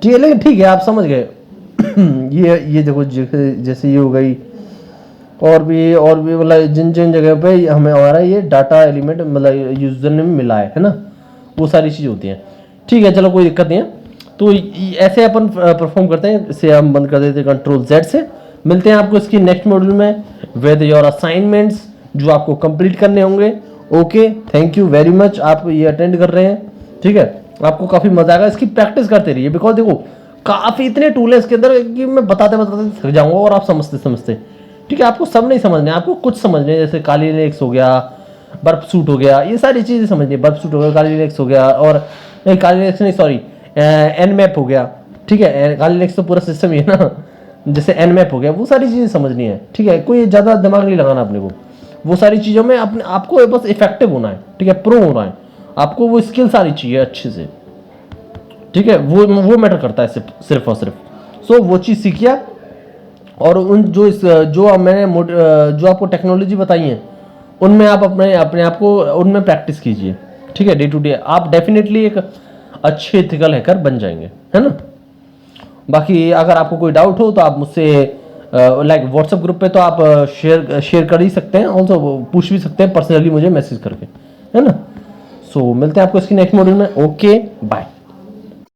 ठीक है, लेकिन ठीक है, आप समझ गए। ये देखो जैसे ये हो गई, और भी मतलब जिन जगह पे हमें हमारा ये डाटा एलिमेंट मतलब यूजर नेम मिला है ना, वो सारी चीज़ होती हैं। ठीक है, चलो कोई दिक्कत नहीं है। तो ऐसे अपन परफॉर्म करते हैं। इसे हम बंद कर देते हैं Ctrl+Z से। मिलते हैं आपको इसकी नेक्स्ट मॉड्यूल में विद योर असाइनमेंट्स जो आपको कंप्लीट करने होंगे। Okay, thank you very much, आप ये अटेंड कर रहे हैं। ठीक है, आपको काफ़ी मजा आएगा, इसकी प्रैक्टिस करते रहिए। बिकॉज देखो काफ़ी इतने टूल है इसके अंदर कि मैं बताते थक जाऊंगा और आप समझते। ठीक है, आपको सब नहीं समझने, आपको कुछ समझने, जैसे काली लिनक्स हो गया, बर्फ सूट हो गया, ये सारी चीज़ें समझनी। बर्फ सूट हो गया, काली लिनक्स हो गया, और नहीं काली लिनक्स नहीं, सॉरी, nmap हो गया। ठीक है, काली लिनक्स तो पूरा सिस्टम ही है ना, जैसे nmap हो गया, वो सारी चीज़ें समझनी है। ठीक है, कोई ज़्यादा दिमाग नहीं लगाना अपने को, वो सारी चीज़ों में आपको बस इफेक्टिव होना है। ठीक है, प्रो होना है, आपको वो स्किल सारी चाहिए अच्छे से। ठीक है, वो मैटर करता है सिर्फ और सिर्फ। सो वो चीज़ सीखिए, और उन जो मैंने जो आपको टेक्नोलॉजी बताई है, उनमें आप अपने आप को उनमें प्रैक्टिस कीजिए। ठीक है, डे टू डे आप डेफिनेटली एक अच्छे एथिकल हैकर बन जाएंगे, है ना। बाकी अगर आपको कोई डाउट हो तो आप मुझसे लाइक व्हाट्सएप ग्रुप पे तो आप शेयर कर ही सकते हैं, ऑल्सो पूछ भी सकते हैं पर्सनली मुझे मैसेज करके, है ना। सो मिलते हैं आपको इसकी नेक्स्ट मॉड्यूल में। Okay, bye.